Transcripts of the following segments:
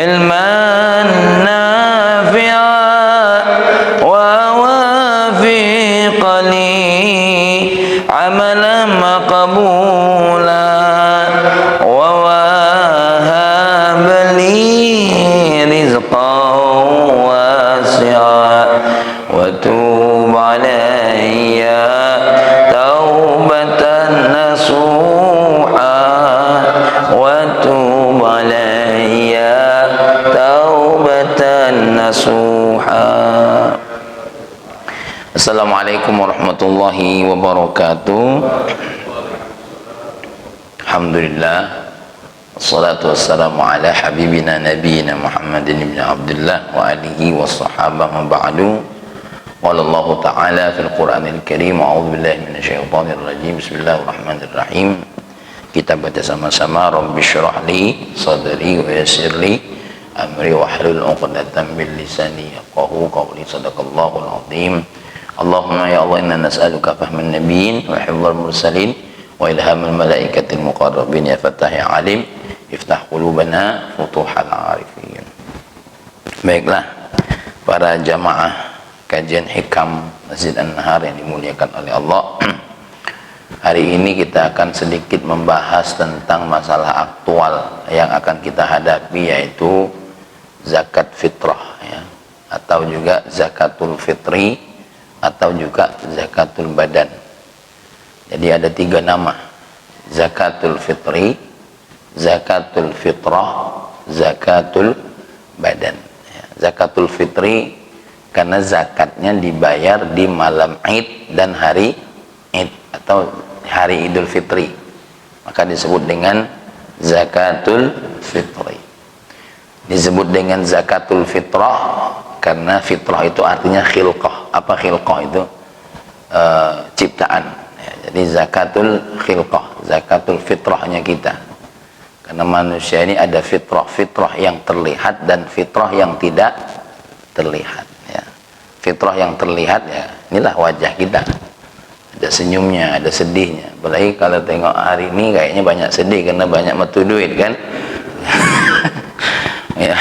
علما نافعا ووافق لي عملا مقبولا ووهب لي رزقا واسعا وتوب علي توبة نصوحا وتوب علي توبة نصوحا. Assalamualaikum warahmatullahi wabarakatuh. Alhamdulillah, wassalatu wassalamu ala habibina nabiyina Muhammadin ibn Abdullah wa alihi wa sahabah ma ba'du. Qala Allah ta'ala fil Qur'anil Karim, a'udzu billahi minasyaitonir rajim. Bismillahirrahmanirrahim. Kita baca sama-sama. Rabbi syrah li sadri wa yassir li amri wahlul 'uqdatam min lisani yafqahu qawli. Shadaqallahul azim. Allahumma ya Allah, inna nas'aluka fahman nabiyyin wa hifdzal mursalin wa ilhamal malaikatil muqarrabin. Ya Fattah ya Alim, iftah qulubana futuhal arifin. Baiklah, para jamaah kajian hikam Masjid An-Nahar yang dimuliakan oleh Allah. Hari ini kita akan sedikit membahas tentang masalah aktual yang akan kita hadapi, yaitu zakat fitrah, ya, atau juga zakatul fitri, atau juga zakatul badan. Jadi ada 3 nama: zakatul fitri, zakatul fitrah, zakatul badan. Ya, zakatul fitri karena zakatnya dibayar di malam Id dan hari Id atau hari Idul Fitri, maka disebut dengan zakatul fitri. Disebut dengan zakatul fitrah karena fitrah itu artinya khilqah. Apa khilqah itu? Ciptaan, ya, jadi zakatul khilqah, zakatul fitrahnya kita. Karena manusia ini ada fitrah yang terlihat dan fitrah yang tidak terlihat, ya. Fitrah yang terlihat, ya, inilah wajah kita, ada senyumnya, ada sedihnya. Apalagi kalau tengok hari ini kayaknya banyak sedih karena banyak metu duit, kan. Ya,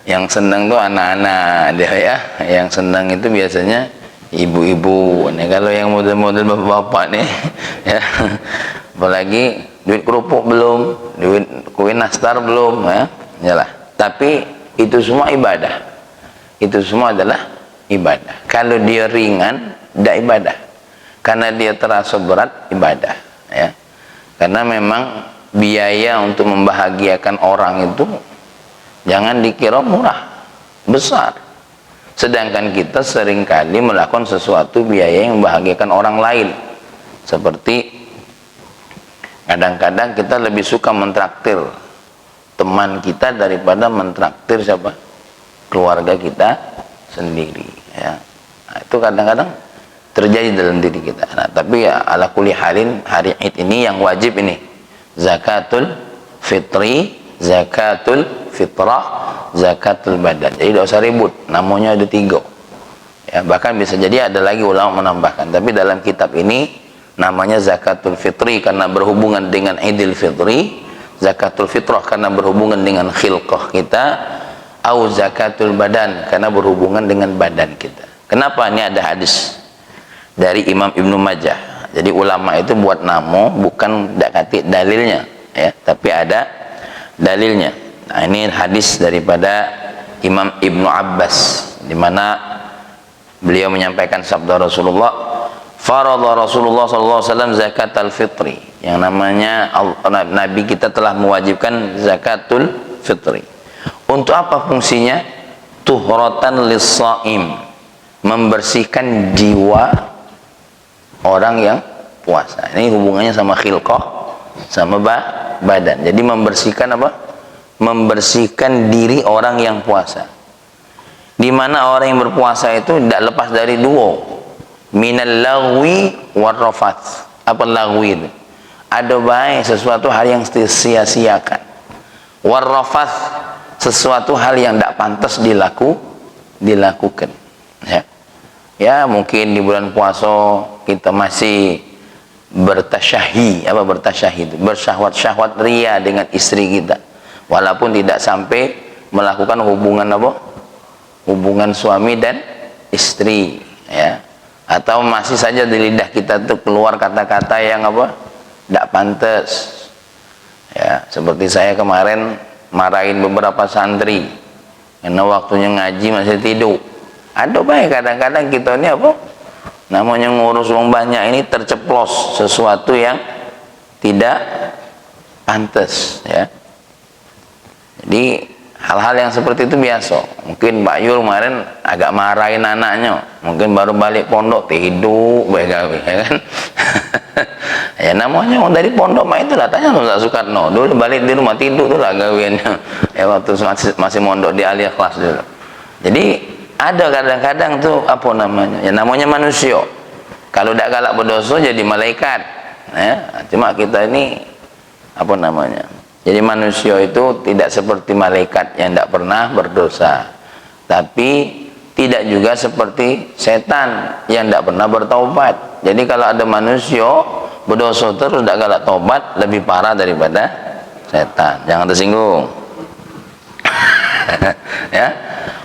yang senang tuh anak-anak dia, ya. Yang senang itu biasanya ibu-ibu. Nah, kalau yang model-model bapak-bapak nih, ya, apalagi duit kerupuk belum, duit kue nastar belum, ya. Yalah. Tapi itu semua ibadah. Itu semua adalah ibadah. Kalau dia ringan, tidak ibadah. Karena dia terasa berat, ibadah, ya. Karena memang biaya untuk membahagiakan orang itu jangan dikira murah, besar. Sedangkan kita seringkali melakukan sesuatu biaya yang membahagiakan orang lain. Seperti kadang-kadang kita lebih suka mentraktir teman kita daripada mentraktir siapa? Keluarga kita sendiri, ya. Nah, itu kadang-kadang terjadi dalam diri kita. Nah, tapi ya ala kulli halin, hari Id ini yang wajib ini zakatul fitri, zakatul fitrah, zakatul badan. Jadi tidak usah ribut, namanya ada 3, ya. Bahkan bisa jadi ada lagi ulama menambahkan, tapi dalam kitab ini namanya zakatul fitri karena berhubungan dengan Idul Fitri, zakatul fitrah karena berhubungan dengan khilqah kita, au zakatul badan karena berhubungan dengan badan kita. Kenapa? Ini ada hadis dari Imam Ibnu Majah. Jadi ulama itu buat namo bukan dakati dalilnya, ya, tapi ada dalilnya. Nah, ini hadis daripada Imam Ibnu Abbas, di mana beliau menyampaikan sabda Rasulullah, faradha Rasulullah SAW zakat al-fitri, yang namanya Nabi kita telah mewajibkan zakatul fitri. Untuk apa fungsinya? Tuhratan lis-shaim, membersihkan jiwa orang yang puasa. Ini hubungannya sama khilqah, sama badan. Jadi membersihkan apa? Membersihkan diri orang yang puasa. Di mana orang yang berpuasa itu tidak lepas dari 2, minal lagwi war rafath. Apa lagwi itu? Ada baik sesuatu hal yang sia-siakan, war rafath sesuatu hal yang tidak pantas dilakukan, ya. Ya, mungkin di bulan puasa kita masih bertasyahi, bersyahwat-syahwat ria dengan istri kita, walaupun tidak sampai melakukan hubungan apa? Hubungan suami dan istri, ya. Atau masih saja di lidah kita tuh keluar kata-kata yang apa? Tidak pantas. Ya, seperti saya kemarin marahin beberapa santri karena waktunya ngaji masih tidur. Ada baik kadang-kadang kita ini apa? Namanya ngurus uang banyak ini terceplos sesuatu yang tidak pantas, ya. Jadi hal-hal yang seperti itu biasa. Mungkin Pak Yul kemarin agak marahin anaknya, mungkin baru balik pondok tidur begawe, ya kan. Ya namanya orang dari pondok mah itulah, tanya Ustaz Soekarno dulu balik di rumah tidur tuh lah gaweannya. Ya waktu masih mondok di Alia kelas dulu. Jadi ada kadang-kadang tuh apa namanya? Ya namanya manusia. Kalau tidak galak berdosa jadi malaikat. Ya, cuma kita ini apa namanya? Jadi manusia itu tidak seperti malaikat yang tidak pernah berdosa, tapi tidak juga seperti setan yang tidak pernah bertaubat. Jadi kalau ada manusia berdosa terus tidak galak taubat, lebih parah daripada setan. Jangan tersinggung. Ya.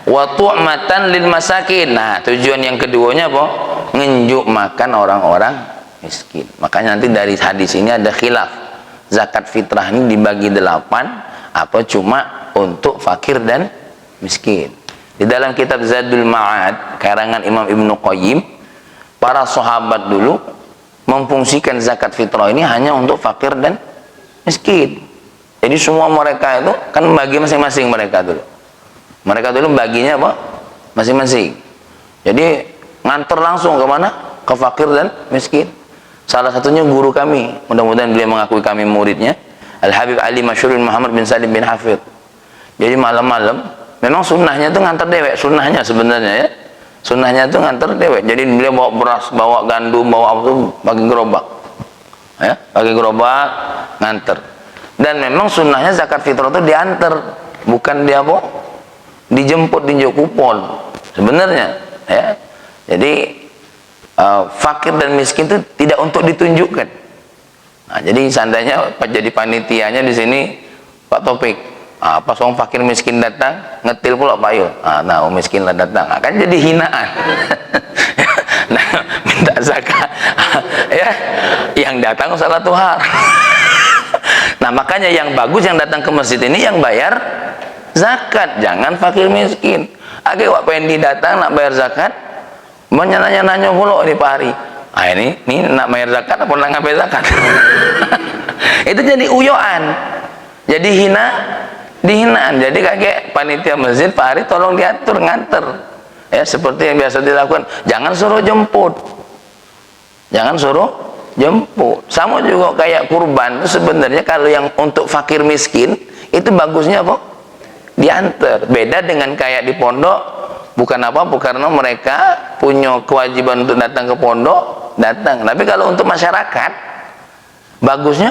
Wa tu'matan lil masakin. Nah, tujuan yang keduanya apa? Ngenjuk makan orang-orang miskin. Makanya nanti dari hadis ini ada khilaf. Zakat fitrah ini dibagi 8 apa cuma untuk fakir dan miskin. Di dalam kitab Zadul Ma'ad karangan Imam Ibnu Qayyim, para sahabat dulu memfungsikan zakat fitrah ini hanya untuk fakir dan miskin. Jadi semua mereka itu kan bagi masing-masing mereka dulu. Mereka dulu baginya apa? Masing-masing. Jadi nganter langsung ke mana? Ke fakir dan miskin. Salah satunya guru kami, mudah-mudahan beliau mengakui kami muridnya, Al-Habib Ali Masyurul Muhammad bin Salim bin Hafidh. Jadi malam-malam, memang sunnahnya itu nganter dewek, sunnahnya sebenarnya ya. Sunnahnya itu nganter dewek. Jadi beliau bawa beras, bawa gandum, bawa apa tuh, bagi gerobak. Ya, bagi gerobak, nganter. Dan memang sunnahnya zakat fitrah itu diantar, bukan dia apa? Dijemput, dinjuk kupon. Sebenarnya, ya. Jadi fakir dan miskin itu tidak untuk ditunjukkan. Nah, jadi seandainya jadi panitianya di sini Pak Topik, pas orang fakir miskin datang ngetil pula Pak Yul. Nah, orang miskin lah datang, akan jadi hinaan. Nah, minta zakat, ya, yang datang salah Tuhan. Nah, makanya yang bagus yang datang ke masjid ini yang bayar zakat, jangan fakir miskin. Agak Wak Pendi datang nak bayar zakat, nanya-nanya pula di Pak Hari. Ini nak bayar zakat apa nak ngambil zakat? Itu jadi uyoan, jadi dihinaan. Jadi kayak panitia masjid Pak Hari tolong diatur nganter, ya seperti yang biasa dilakukan. Jangan suruh jemput, sama juga kayak kurban itu sebenarnya kalau yang untuk fakir miskin itu bagusnya apa? Diantar. Beda dengan kayak di pondok. Bukan apa-apa, karena mereka punya kewajiban untuk datang ke pondok, datang. Tapi kalau untuk masyarakat, bagusnya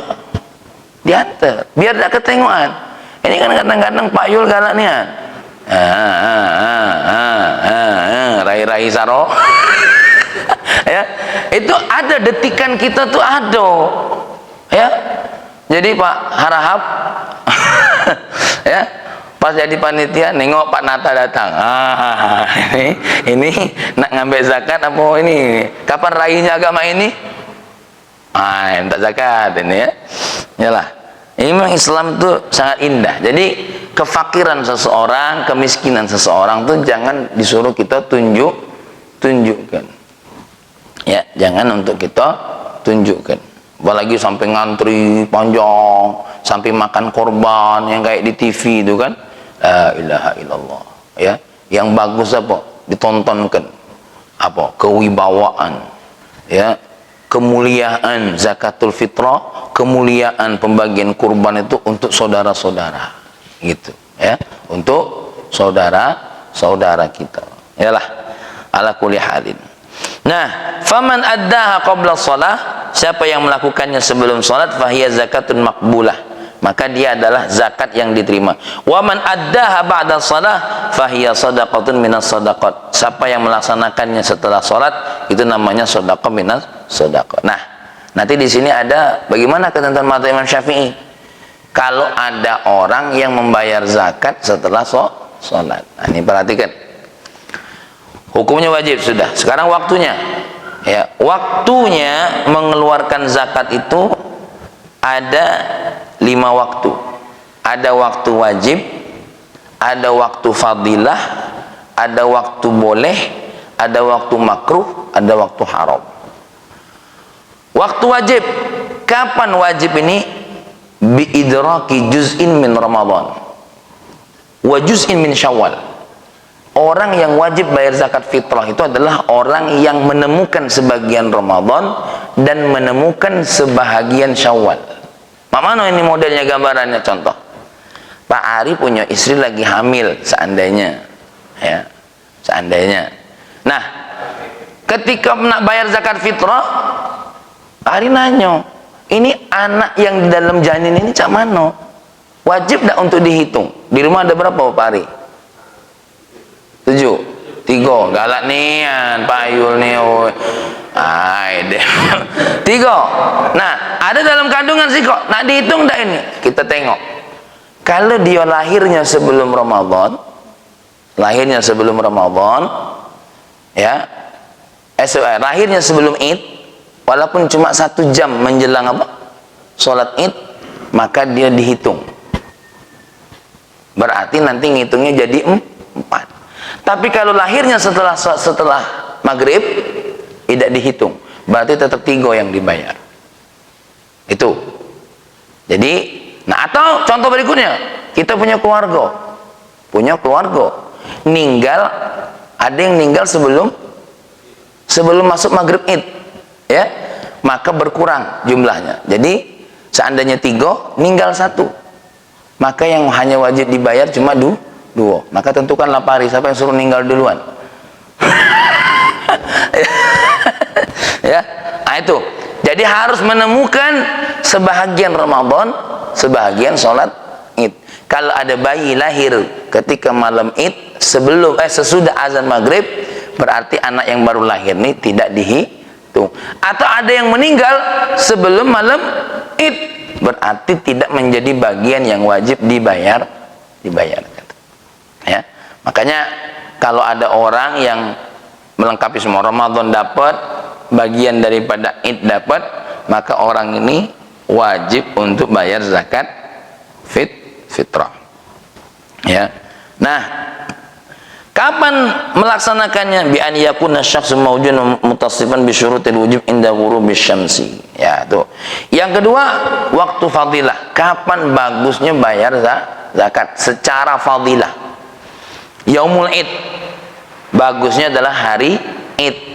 diantar, biar tidak ketenguan. Ini kan kadang-kadang Pak Yul galak nih, rai-rai saro. Ya, itu ada detikan kita tuh ada. Ya, jadi Pak Harahap, ya. Pas jadi panitia nengok Pak Nata datang, ini nak ngambil zakat apa ini? Kapan rainya agama ini? Minta zakat ini ya. Yalah. Ini memang Islam tuh sangat indah. Jadi kefakiran seseorang, kemiskinan seseorang tuh jangan disuruh kita tunjukkan. Ya, jangan untuk kita tunjukkan. Apalagi sampai ngantri panjang, sampai makan korban yang kayak di TV itu kan. La ilaha illallah, ya. Yang bagus apa? Ditontonkan apa? Kewibawaan, ya, kemuliaan zakatul fitrah, kemuliaan pembagian kurban itu untuk saudara-saudara, gitu, ya, untuk saudara-saudara kita. Yalah, ala kulli halin. Nah, faman addaha qabla shalah, siapa yang melakukannya sebelum salat, fahiya zakatun maqbulah, maka dia adalah zakat yang diterima. Wa man addaha ba'da shalah fahiya shadaqatun minas shadaqat. Siapa yang melaksanakannya setelah salat itu namanya sedekah minas sedekah. Nah, nanti di sini ada bagaimana ketentuan madzhab Imam Syafi'i. kalau ada orang yang membayar zakat setelah sholat. Nah, ini perhatikan. Hukumnya wajib sudah. Sekarang waktunya. Ya, waktunya mengeluarkan zakat itu ada 5 waktu. Ada waktu wajib, ada waktu fadilah, ada waktu boleh, ada waktu makruh, ada waktu haram. Waktu wajib, kapan wajib ini? Biidraki juz'in min Ramadan wa juz'in min Syawal. Orang yang wajib bayar zakat fitrah itu adalah orang yang menemukan sebagian Ramadan dan menemukan sebahagian Syawal. Mana ini modelnya, gambarannya, contoh. Pak Ari punya istri lagi hamil, seandainya, ya, seandainya. Nah, ketika nak bayar zakat fitrah, Pak Ari nanya, ini anak yang di dalam janin ini cak mano? Wajib tak untuk dihitung? Di rumah ada berapa Pak Ari? 7. 3. Galak nian Pak Ayul nih. Ay, 3. Nah, ada dalam kandungan sih kok. Nak dihitung tak ini? Kita tengok. Kalau dia lahirnya sebelum Ramadan, ya, lahirnya sebelum Id, walaupun cuma 1 jam menjelang apa? Sholat Id, maka dia dihitung. Berarti nanti ngitungnya jadi 4. Tapi kalau lahirnya setelah maghrib, tidak dihitung. Berarti tetap 3 yang dibayar. Itu. Jadi, nah, atau contoh berikutnya, kita punya keluarga, ada yang meninggal sebelum masuk maghrib Id, ya, maka berkurang jumlahnya. Jadi seandainya 3, meninggal 1, maka yang hanya wajib dibayar cuma 2. Maka tentukanlah Pak Ari, siapa yang suruh meninggal duluan. Ya, nah itu. Jadi harus menemukan sebahagian Ramadan, sebahagian sholat Id. Kalau ada bayi lahir ketika malam Id, sesudah azan maghrib, berarti anak yang baru lahir ini tidak dihitung. Atau ada yang meninggal sebelum malam Id, berarti tidak menjadi bagian yang wajib dibayar. Ya, makanya kalau ada orang yang melengkapi semua, Ramadan dapat, bagian daripada Id dapat, maka orang ini wajib untuk bayar zakat fitrah. Ya. Nah, kapan melaksanakannya? Bi an yakuna syakhsun mawjudun mutasifan bi syurutil wujub inda ghurubi syamsi. Ya, tuh. Yang kedua, waktu fadilah. Kapan bagusnya bayar zakat secara fadilah? Yaumul Id. Bagusnya adalah hari Id.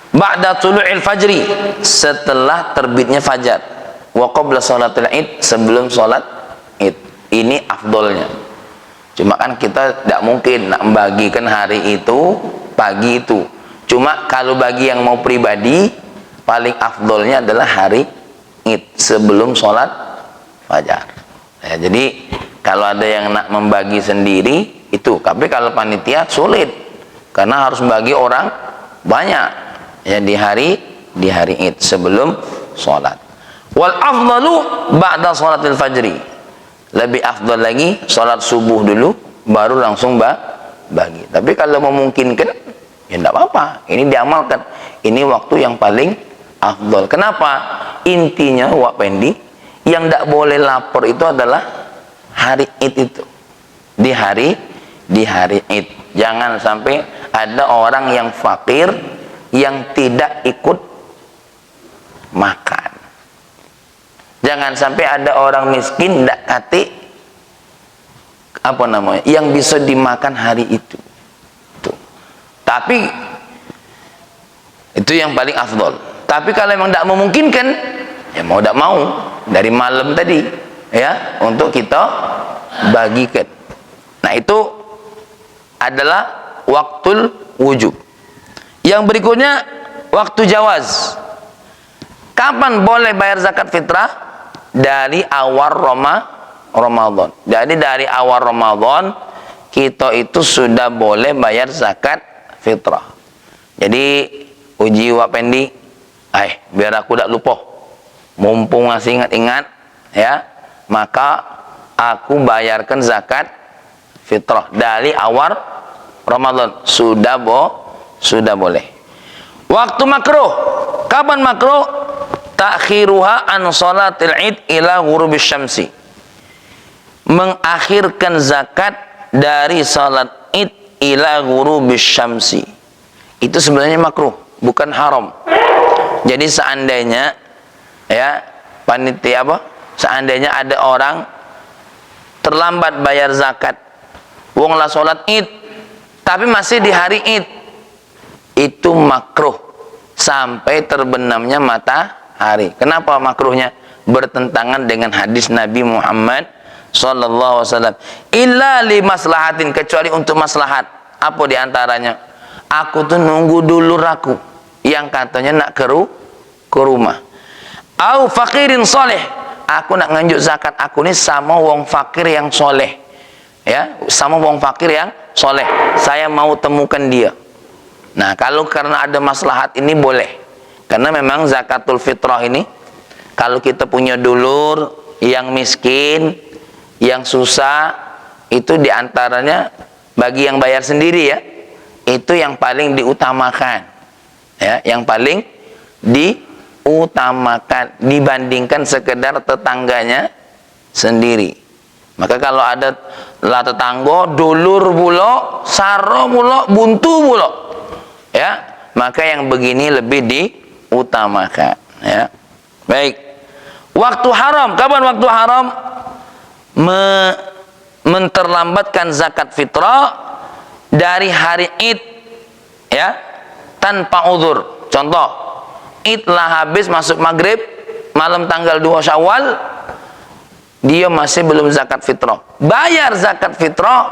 Ba'da tulu'il fajri, setelah terbitnya fajar. Wa qabla sholatil Id, sebelum sholat Id. Ini afdolnya. Cuma kan kita tidak mungkin nak membagikan hari itu, pagi itu. Cuma kalau bagi yang mau pribadi, paling afdolnya adalah hari Id, sebelum sholat fajar. Ya, jadi kalau ada yang nak membagi sendiri, itu. Tapi kalau panitia sulit, karena harus bagi orang banyak. Ya, di hari Id, sebelum sholat. Wal afdalu ba'da sholatil fajri. Lebih afdal lagi sholat subuh dulu, baru langsung bagi. Tapi kalau memungkinkan, ya tidak apa-apa. Ini diamalkan. Ini waktu yang paling afdal. Kenapa? Intinya, Wak Pendi, yang tidak boleh lapor itu adalah hari Id itu. Di hari Id. Jangan sampai ada orang yang fakir yang tidak ikut makan. Jangan sampai ada orang miskin tidak kati yang bisa dimakan hari itu. Tuh. Tapi itu yang paling afdol. Tapi kalau memang tidak memungkinkan, ya mau tidak mau dari malam tadi, ya, untuk kita bagikan. Nah, itu adalah waktul wujub. Yang berikutnya, waktu jawaz. Kapan boleh bayar zakat fitrah? Dari awal Ramadan. Jadi dari awal Ramadan kita itu sudah boleh bayar zakat fitrah. Jadi uji Wak Pendi, biar aku tak lupa, mumpung masih ingat-ingat, ya, maka aku bayarkan zakat fitrah dari awal Ramadan. Sudah boleh. Waktu makruh, kapan makruh? Takhiruha an salatil id ila ghurubis syamsi. Mengakhirkan zakat dari salat id ila ghurubis syamsi. Itu sebenarnya makruh, bukan haram. Jadi seandainya ya panitia seandainya ada orang terlambat bayar zakat, wong lah salat id tapi masih di hari id, itu makruh sampai terbenamnya matahari. Kenapa makruhnya? Bertentangan dengan hadis Nabi Muhammad sallallahu alaihi wasallam. Illa li maslahatin, kecuali untuk maslahat. Apa diantaranya? Aku tuh nunggu dulur aku yang katanya nak ke rumah. Au fakirin soleh, aku nak nganjuk zakat aku ni sama wong fakir yang soleh, ya, sama wong fakir yang soleh. Saya mau temukan dia. Nah, kalau karena ada maslahat ini boleh. Karena memang zakatul fitrah ini, kalau kita punya dulur yang miskin, yang susah, itu diantaranya bagi yang bayar sendiri ya, itu yang paling diutamakan, ya, yang paling diutamakan dibandingkan sekedar tetangganya sendiri. Maka kalau ada lah tetangga, dulur bulo, saro bulo, buntu bulo, ya, maka yang begini lebih diutamakan, ya. Baik. Waktu haram, kapan waktu haram? Menterlambatkan zakat fitrah dari hari id, ya, tanpa uzur. Contoh, id lah habis masuk maghrib malam tanggal 2 Syawal, dia masih belum zakat fitrah. Bayar zakat fitrah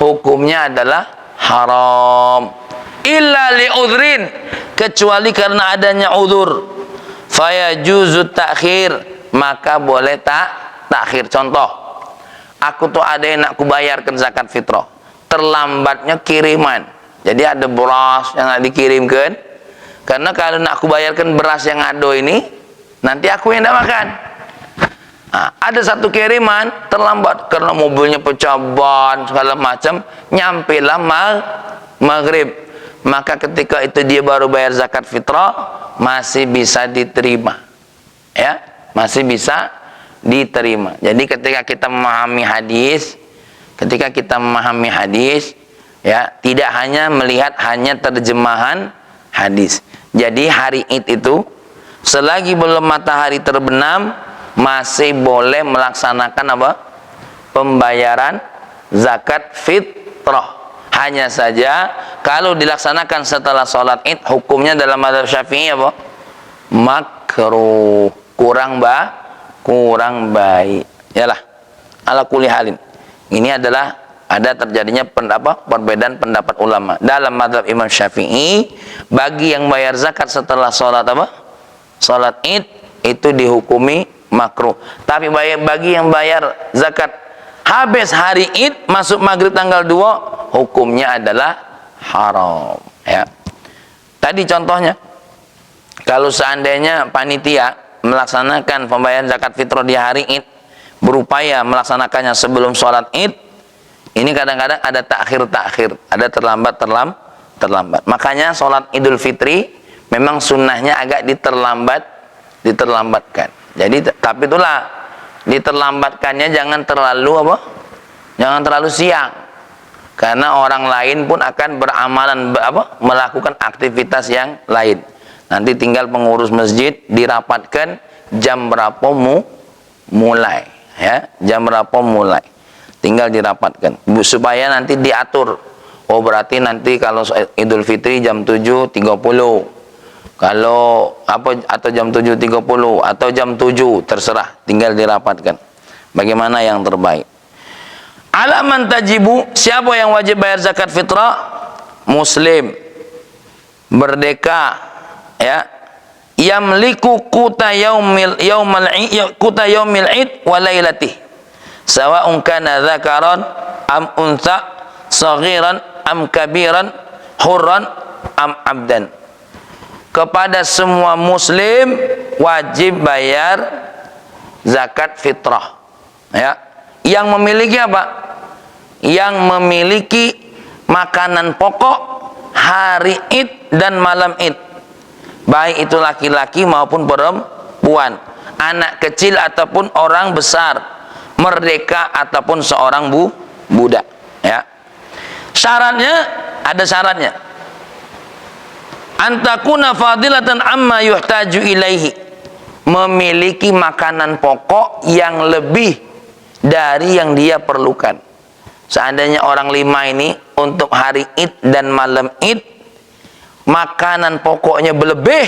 hukumnya adalah haram. Illa li udhrin, kecuali karena adanya uzur. Fayajuzu ta'khir, maka boleh takhir. Contoh, aku tuh ada yang nak kubayarkan zakat fitrah, terlambatnya kiriman. Jadi ada beras yang nak dikirimkan. Karena kalau nak kubayarkan beras yang ada ini, nanti aku yang nak makan. Nah, ada satu kiriman terlambat karena mobilnya pecah ban segala macam, nyampe lah maghrib. Maka ketika itu dia baru bayar zakat fitrah, masih bisa diterima, ya, masih bisa diterima. Jadi ketika kita memahami hadis, ya, tidak hanya melihat hanya terjemahan hadis. Jadi hari id itu selagi belum matahari terbenam masih boleh melaksanakan pembayaran zakat fitrah. Hanya saja kalau dilaksanakan setelah sholat id, hukumnya dalam mazhab Syafi'i makruh, kurang baik. Yalah, ala kulli halin. Ini adalah ada terjadinya perbedaan pendapat ulama. Dalam mazhab Imam Syafi'i, bagi yang bayar zakat setelah sholat sholat id itu dihukumi makruh. Tapi bagi yang bayar zakat habis hari id masuk maghrib tanggal 2, hukumnya adalah haram, ya. Tadi contohnya, kalau seandainya panitia melaksanakan pembayaran zakat fitrah di hari id, berupaya melaksanakannya sebelum sholat id, ini kadang-kadang ada takhir, ada terlambat. Makanya sholat idul fitri memang sunnahnya agak diterlambatkan. Jadi, tapi itulah diterlambatkannya jangan terlalu siang, karena orang lain pun akan beramalan melakukan aktivitas yang lain. Nanti tinggal pengurus masjid dirapatkan jam berapa mulai, ya, jam berapa mulai, tinggal dirapatkan supaya nanti diatur. Oh, berarti nanti kalau Idul Fitri jam 7.30, kalau atau jam 7.30 atau jam 7, terserah, tinggal dirapatkan bagaimana yang terbaik. Alaman tajibu, siapa yang wajib bayar zakat fitrah? Muslim, merdeka, ya, yamliku quta yaumil id wa lailatih, sawa'un kana dzakaran am untha, saghiran am kabiran, hurran am abdan. Kepada semua muslim wajib bayar zakat fitrah Ya, yang memiliki apa? Yang memiliki makanan pokok hari Id dan malam Id, baik itu laki-laki maupun perempuan, anak kecil ataupun orang besar, merdeka ataupun seorang budak. Ya, syaratnya, ada syaratnya. Antakuna fadilatan amma yuhtaju ilaihi, memiliki makanan pokok yang lebih dari yang dia perlukan. Seandainya orang 5 ini untuk hari Id dan malam Id makanan pokoknya berlebih,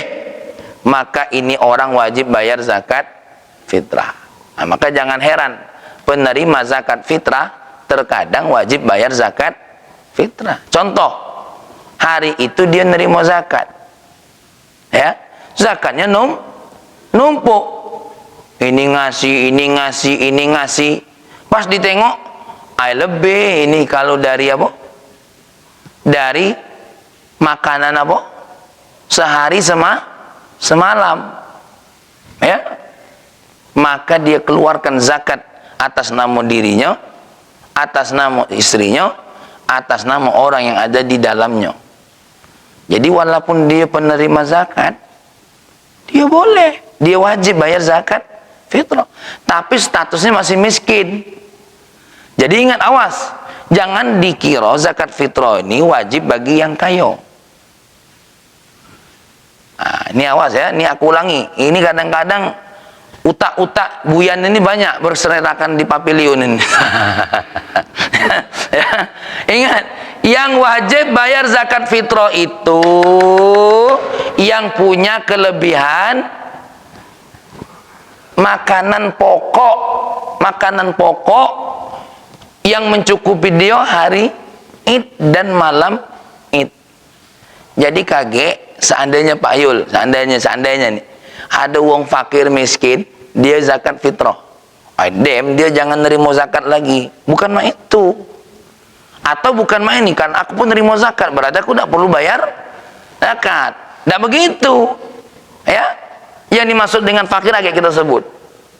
maka ini orang wajib bayar zakat fitrah. Nah, maka jangan heran penerima zakat fitrah terkadang wajib bayar zakat fitrah. Contoh, hari itu dia nerima zakat, ya, zakatnya numpuk, ini ngasih, pas ditengok, lebih ini kalau dari apa? Dari makanan apa? Sehari semalam, ya, maka dia keluarkan zakat atas nama dirinya, atas nama istrinya, atas nama orang yang ada di dalamnya. Jadi walaupun dia penerima zakat, dia boleh, dia wajib bayar zakat fitrah, tapi statusnya masih miskin. Jadi ingat, awas, jangan dikira zakat fitrah ini wajib bagi yang kaya. Nah, ini awas ya, ini aku ulangi. Ini kadang-kadang utak-utak buyan ini banyak berserakan di pavilion ini. Ya, ingat, yang wajib bayar zakat fitrah itu yang punya kelebihan makanan pokok yang mencukupi dia hari Id dan malam Id. Jadi kaget seandainya Pak Yul, seandainya nih ada wong fakir miskin, dia zakat fitrah, dia jangan nerima zakat lagi. Bukan main itu, atau bukan main ini kan aku pun nerima zakat, berarti aku tidak perlu bayar zakat. Tidak begitu, ya. Yang dimaksud dengan fakir agak kita sebut,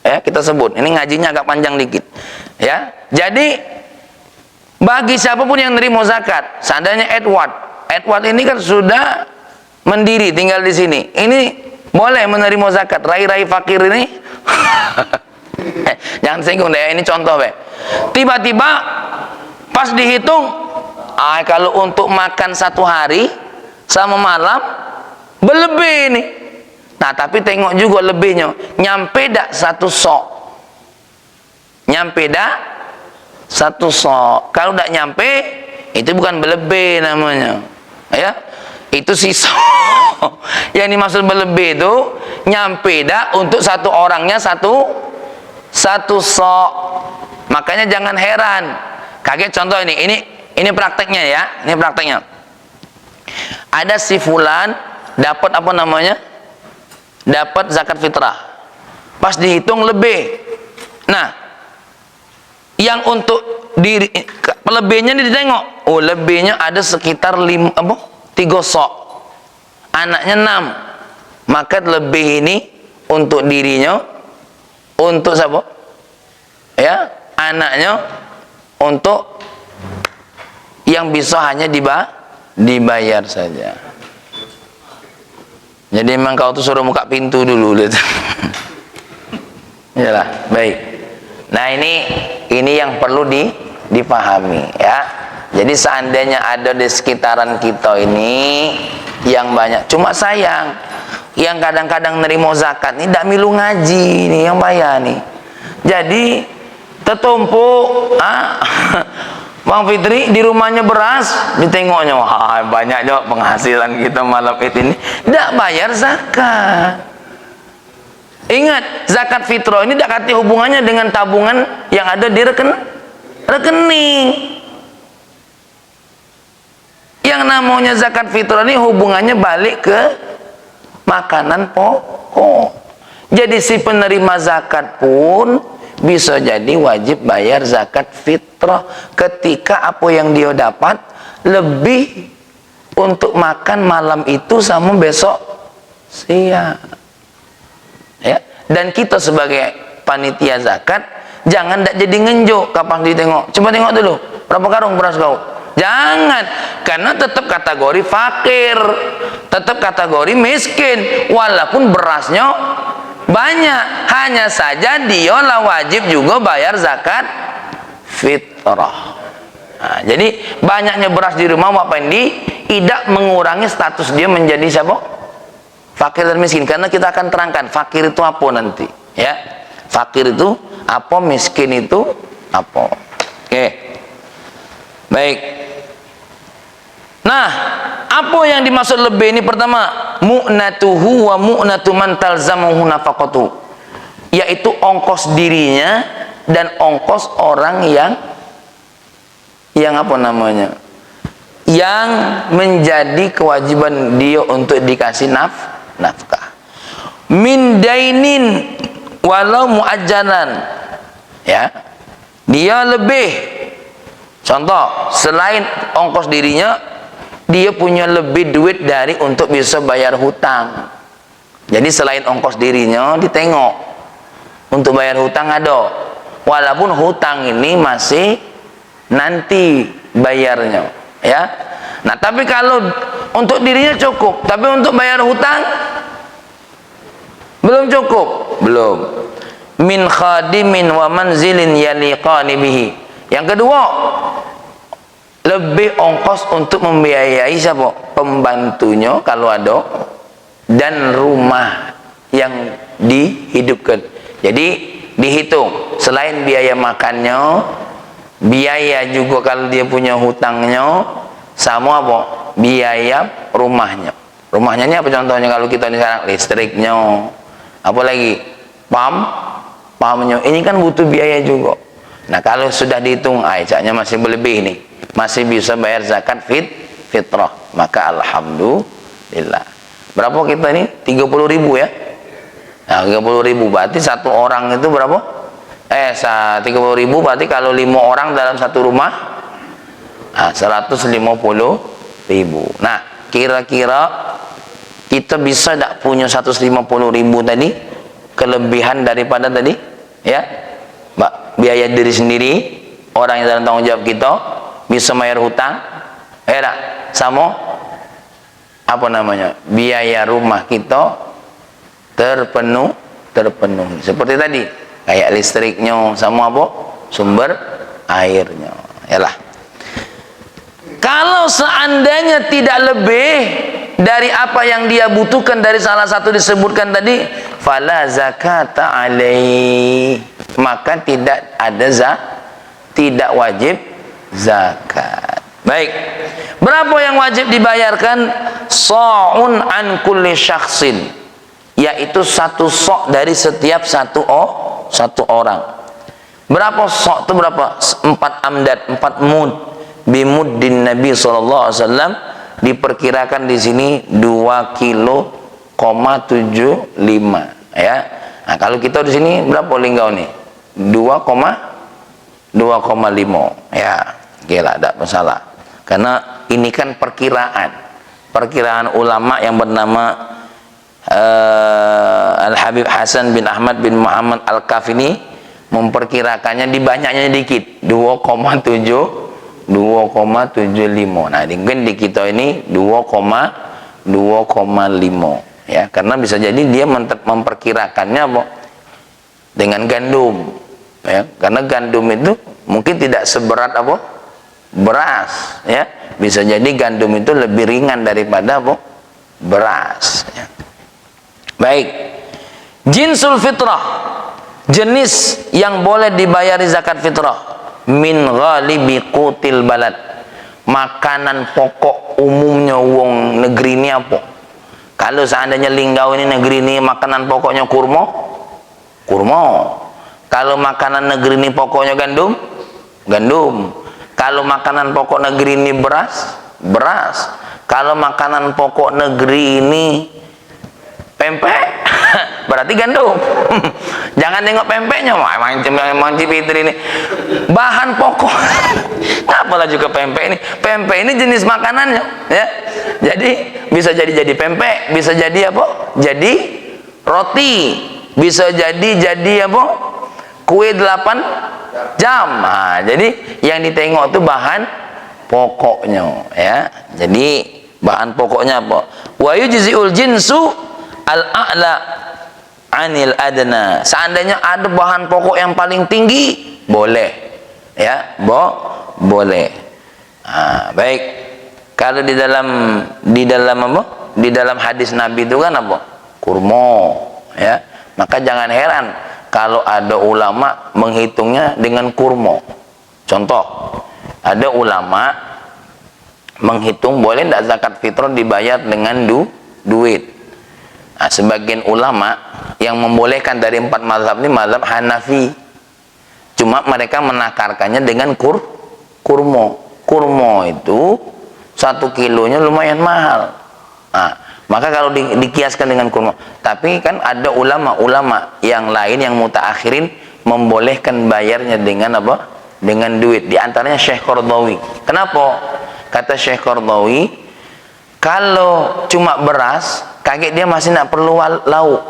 ya, kita sebut. Ini ngajinya agak panjang dikit, ya. Jadi bagi siapapun yang nerima zakat, seandainya Edward ini kan sudah mendiri tinggal di sini, ini boleh menerima zakat. Rai-rai fakir ini jangan singgung deh, ini contoh be. Tiba-tiba pas dihitung, kalau untuk makan 1 hari sama malam berlebih ini. Nah, tapi tengok juga lebihnya, nyampe dak 1 sok, nyampe dak 1 sok. Kalau dak nyampe, itu bukan berlebih namanya, ya, itu sisa. Yang dimaksud berlebih itu nyampe dak untuk 1 orangnya satu sok. Makanya jangan heran kaget. Contoh ini prakteknya ya, ini prakteknya. Ada si fulan dapat apa namanya, dapat zakat fitrah, pas dihitung lebih. Nah, yang untuk diri lebihnya ditengok, lebihnya ada sekitar 3 sok, anaknya 6, maka lebih ini untuk dirinya, untuk siapa? Ya, anaknya, untuk yang bisa hanya dibayar saja. Jadi memang kau tuh suruh buka pintu dulu lihat. Yalah, baik. Nah, ini yang perlu dipahami ya. Jadi seandainya ada di sekitaran kita ini yang banyak, cuma sayang yang kadang-kadang nerimo zakat ini tidak milu ngaji nih yang bayar nih. Jadi tertumpuk, Bang Fitri di rumahnya beras, ditengoknya, wah banyak juga penghasilan kita malam ini, tidak bayar zakat. Ingat, zakat fitrah ini tidak kati hubungannya dengan tabungan yang ada di rekening. Yang namanya zakat fitrah ini hubungannya balik ke makanan pokok. Jadi si penerima zakat pun bisa jadi wajib bayar zakat fitrah ketika apa yang dia dapat lebih untuk makan malam itu sama besok siang. Ya, dan kita sebagai panitia zakat Jangan ndak jadi ngenjuk kapan ditengok. Coba tengok dulu, berapa karung beras kau? Jangan, karena tetap kategori fakir, tetap kategori miskin, walaupun berasnya banyak. Hanya saja dia lah wajib juga bayar zakat fitrah. Nah, jadi banyaknya beras di rumah Pak Pendi tidak mengurangi status dia menjadi siapa? Fakir dan miskin. Karena kita akan terangkan fakir itu apa nanti, ya. Fakir itu apa, miskin itu apa. Oke. Baik. Nah, apa yang dimaksud lebih ini? Pertama, mu'natuhu wa mu'natu man talzamuhu nafaqatu, yaitu ongkos dirinya dan ongkos orang yang apa namanya, yang menjadi kewajiban dia untuk dikasih nafkah. Min dainin walau muajjalan, ya, dia lebih. Contoh, selain ongkos dirinya, dia punya lebih duit dari untuk bisa bayar hutang. Jadi selain ongkos dirinya ditengok untuk bayar hutang ada, walaupun hutang ini masih nanti bayarnya, ya. Nah, tapi kalau untuk dirinya cukup, tapi untuk bayar hutang belum cukup, belum. Min khadimin wa manzilin yaliqani bihi. Yang kedua, lebih ongkos untuk membiayai siapa? Pembantunya kalau ada, dan rumah yang dihidupkan. Jadi dihitung selain biaya makannya, biaya juga kalau dia punya hutangnya, sama apa? Biaya rumahnya. Rumahnya ini apa contohnya kalau kita ini sekarang? Listriknya, apa lagi? Pumpnya. Ini kan butuh biaya juga. Nah, kalau sudah dihitung, ajaknya masih berlebih nih, masih bisa bayar zakat fitrah, maka alhamdulillah. Berapa kita ini? 30.000 ya. Nah, 30.000 berarti satu orang itu berapa? 30.000 berarti kalau 5 orang dalam satu rumah, nah, 150.000. Nah, kira-kira kita bisa tidak punya 150.000 tadi, kelebihan daripada tadi, ya, biaya diri sendiri, orang yang dalam tanggung jawab kita, bisa bayar hutang, sama apa namanya, biaya rumah kita terpenuhi. Seperti tadi, kayak listriknya, sama apa, sumber airnya, yalah. Kalau seandainya tidak lebih dari apa yang dia butuhkan dari salah satu disebutkan tadi, fala zakata alaihi, maka tidak ada tidak wajib zakat. Baik, berapa yang wajib dibayarkan? Sa'un an kulli syakhsin, yaitu satu sok dari setiap satu orang. Berapa sok itu? Berapa? 4 amdad, 4 mud. Bimuddin Nabi SAW, diperkirakan di sini 2,75 kilo, ya. Nah, kalau kita di sini berapa linggau nih? 2,5, ya. Gila, tidak masalah. Karena ini kan perkiraan ulama yang bernama Al-Habib Hasan bin Ahmad bin Muhammad Al-Kafini memperkirakannya di banyaknya dikit, 2,75. Nah, mungkin di kita ini 2,5, ya, karena bisa jadi dia memperkirakannya apa? Dengan gandum, ya, karena gandum itu mungkin tidak seberat apa? Beras, ya. Bisa jadi gandum itu lebih ringan daripada apa? Beras, ya. Baik. Jinsul fitrah, jenis yang boleh dibayari zakat fitrah, min ghalibi qutil balad, makanan pokok umumnya wong negeri ini apa? Kalau seandainya Linggau ini negeri ini makanan pokoknya kurma. Kalau makanan negeri ini pokoknya gandum. Kalau makanan pokok negeri ini beras. Kalau makanan pokok negeri ini pempek, berarti gandum. Jangan tengok pempeknya, mancip ini bahan pokok. Apalah juga pempek ini. Pempek ini jenis makanannya, ya. Jadi bisa jadi pempek, bisa jadi apa? Jadi roti, bisa jadi apa? kue 8 jam. Nah, jadi yang ditengok itu bahan pokoknya, ya. Jadi bahan pokoknya apa? Wa yujzi'ul jinsu al-a'la anil adna. Seandainya ada bahan pokok yang paling tinggi, boleh, ya, boleh. Nah, baik. Kalau di dalam apa? Di dalam hadis Nabi itu kan apa? Kurma, ya. Maka jangan heran kalau ada ulama menghitungnya dengan kurma. Contoh, ada ulama menghitung boleh tidak zakat fitrah dibayar dengan duit. Nah, sebagian ulama yang membolehkan dari 4 mazhab ini mazhab Hanafi. Cuma mereka menakarkannya dengan kurma. Kurma itu 1 kilonya lumayan mahal. Nah, maka kalau dikiaskan dengan kurma, tapi kan ada ulama-ulama yang lain yang mutaakhirin membolehkan bayarnya dengan apa? Dengan duit. Di antaranya Syekh Qaradawi. Kenapa? Kata Syekh Qaradawi, kalau cuma beras, kaget dia masih tidak perlu lauk.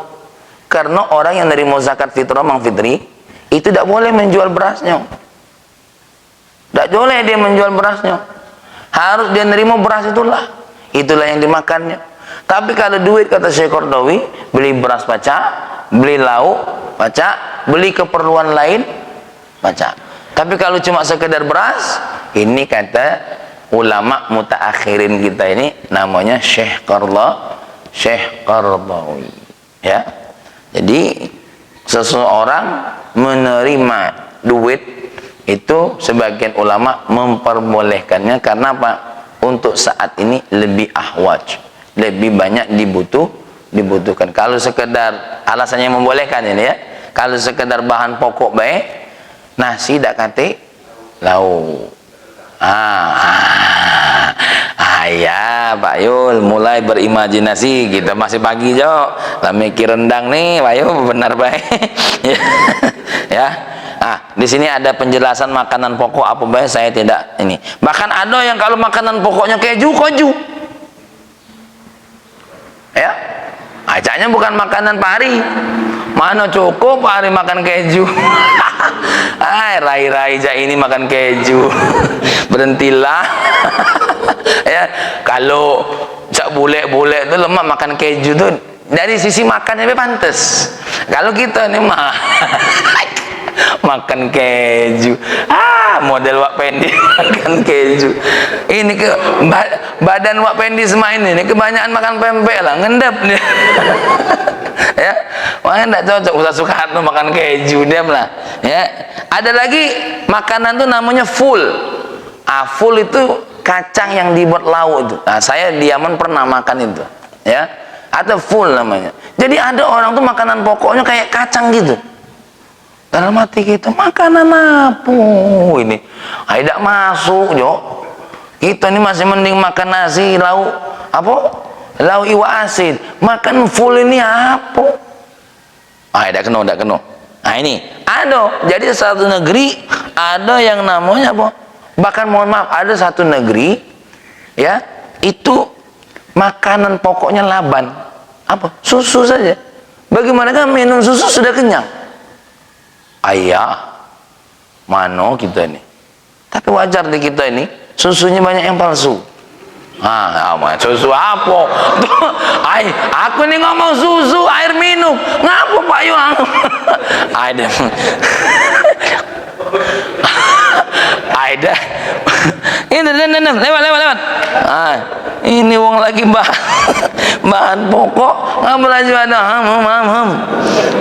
Karena orang yang nerima zakat fitrah Mang Fitri itu tidak boleh menjual berasnya. Tidak boleh dia menjual berasnya. Harus dia nerima beras itulah. Itulah yang dimakannya. Tapi kalau duit, kata Syekh Qaradawi, beli beras baca, beli lauk baca, beli keperluan lain baca. Tapi kalau cuma sekedar beras, ini kata ulama mutaakhirin kita ini namanya Syekh Qaradawi, ya. Jadi seseorang menerima duit itu sebagian ulama memperbolehkannya karena apa? Untuk saat ini lebih ahwaj, lebih banyak dibutuhkan. Kalau sekedar alasannya membolehkan ini, ya, kalau sekedar bahan pokok baik, nasi dak kate lauk. Ya Pak Yul mulai berimajinasi, kita masih pagi jo lah mikir rendang nih Pak Yul, benar baik. Ya. Di sini ada penjelasan makanan pokok apa baik, saya tidak ini. Bahkan ada yang kalau makanan pokoknya keju. Ya. Ajaknya bukan makanan pari. Mana cukup hari makan keju. Rai-rai aja ini makan keju. Berhentilah. Ya, kalau cak bule-bule itu lemak makan keju tuh dari sisi makannya pantas. Kalau kita nih mah makan keju, model Wak Pendi makan keju. Ini ke badan Wak Pendi semain ini kebanyakan makan pempek lah, ngendap nih. Ya, makanya tidak cocok Ustaz Soekarno makan keju, diam lah. Ya, ada lagi makanan tuh namanya full. Full itu kacang yang dibuat lauk itu. Nah, saya di Yaman pernah makan itu, ya. Ada full namanya. Jadi ada orang tuh makanan pokoknya kayak kacang gitu. Dalam hati kita, makanan apa ini? Tidak masuk, Jo. Kita ini masih mending makan nasi, lauk apa? Lauk iwa asin. Makan full ini apa? Tidak kena. Nah ini, ada. Jadi satu negeri ada yang namanya apa? Bahkan mohon maaf, ada satu negeri, ya, itu makanan pokoknya laban. Apa? Susu saja. Bagaimana kan minum susu sudah kenyang? Ayah, mano kita ini. Tapi wajar di kita ini susunya banyak yang palsu. Susu apa? Aku ini ngomong susu air minum. Ngapa Pak Yu? Aida. Ini lewat. Ini wong lagi bahan pokok nggak belajar ada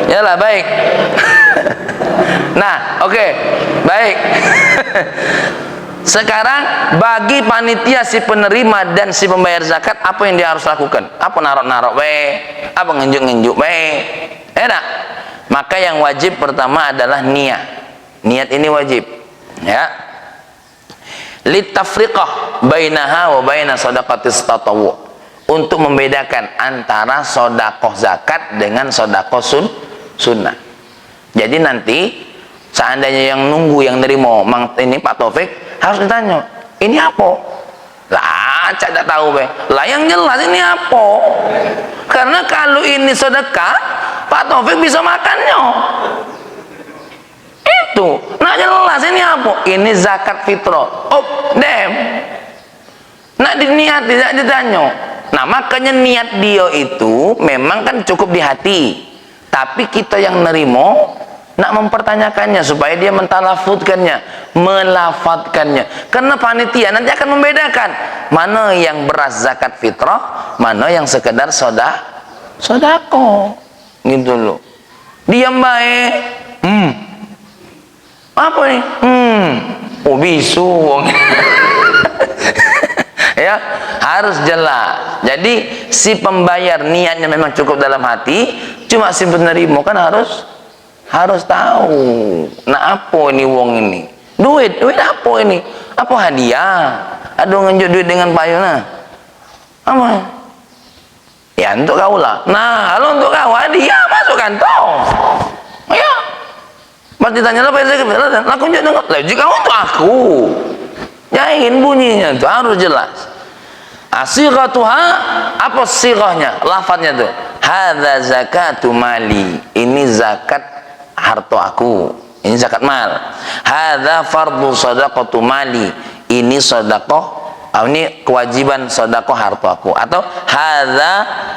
Yalah baik. Nah, oke. Baik. Sekarang bagi panitia si penerima dan si pembayar zakat, apa yang dia harus lakukan? Apa narok-narok apa ngenjuk-ngenjuk enak. Maka yang wajib pertama adalah niat. Niat ini wajib, ya. Litafriqah bainaha wa baina shadaqatis tatawwu, untuk membedakan antara sedekah zakat dengan sedekah sunnah. Jadi nanti seandainya yang nunggu yang nerima ini Pak Taufik harus ditanya, ini apa? Lah, tidak tahu lah yang jelas ini apa? Karena kalau ini sedekah Pak Taufik bisa makannya. Nah jelas ini apa? Ini zakat fitrah. Oh, dem. Nak diniat tidak ditanya. Nah makanya niat dia itu memang kan cukup di hati. Tapi kita yang nerimo nak mempertanyakannya supaya dia mentalafutkannya, melafatkannya. Karena panitia nanti akan membedakan mana yang beras zakat fitrah, mana yang sekedar sodako. Gitu loh. Diam baik. Apa nih? Oh bisu wong. Ya, harus jelas. Jadi si pembayar niatnya memang cukup dalam hati, cuma si penerima kan harus tahu. Nah apa ini wong ini? Duit apa ini? Apa hadiah? Aduh ngenjuk duit dengan payuna. Apa? Ya untuk kau lah. Nah kalau untuk kau hadiah masuk kantong. Ya. Pas ditanya apa yang saya laku njuk dengan. Lah jika untuk aku. Jangan bunyinya itu harus jelas. Asighatuha, apa sighahnya? Lafadznya tuh. Hadza zakatu mali. Ini zakat harta aku. Ini zakat mal. Hadza fardhu shadaqatu mali. Ini sedekah, ini kewajiban sedekah harta aku. Atau hadza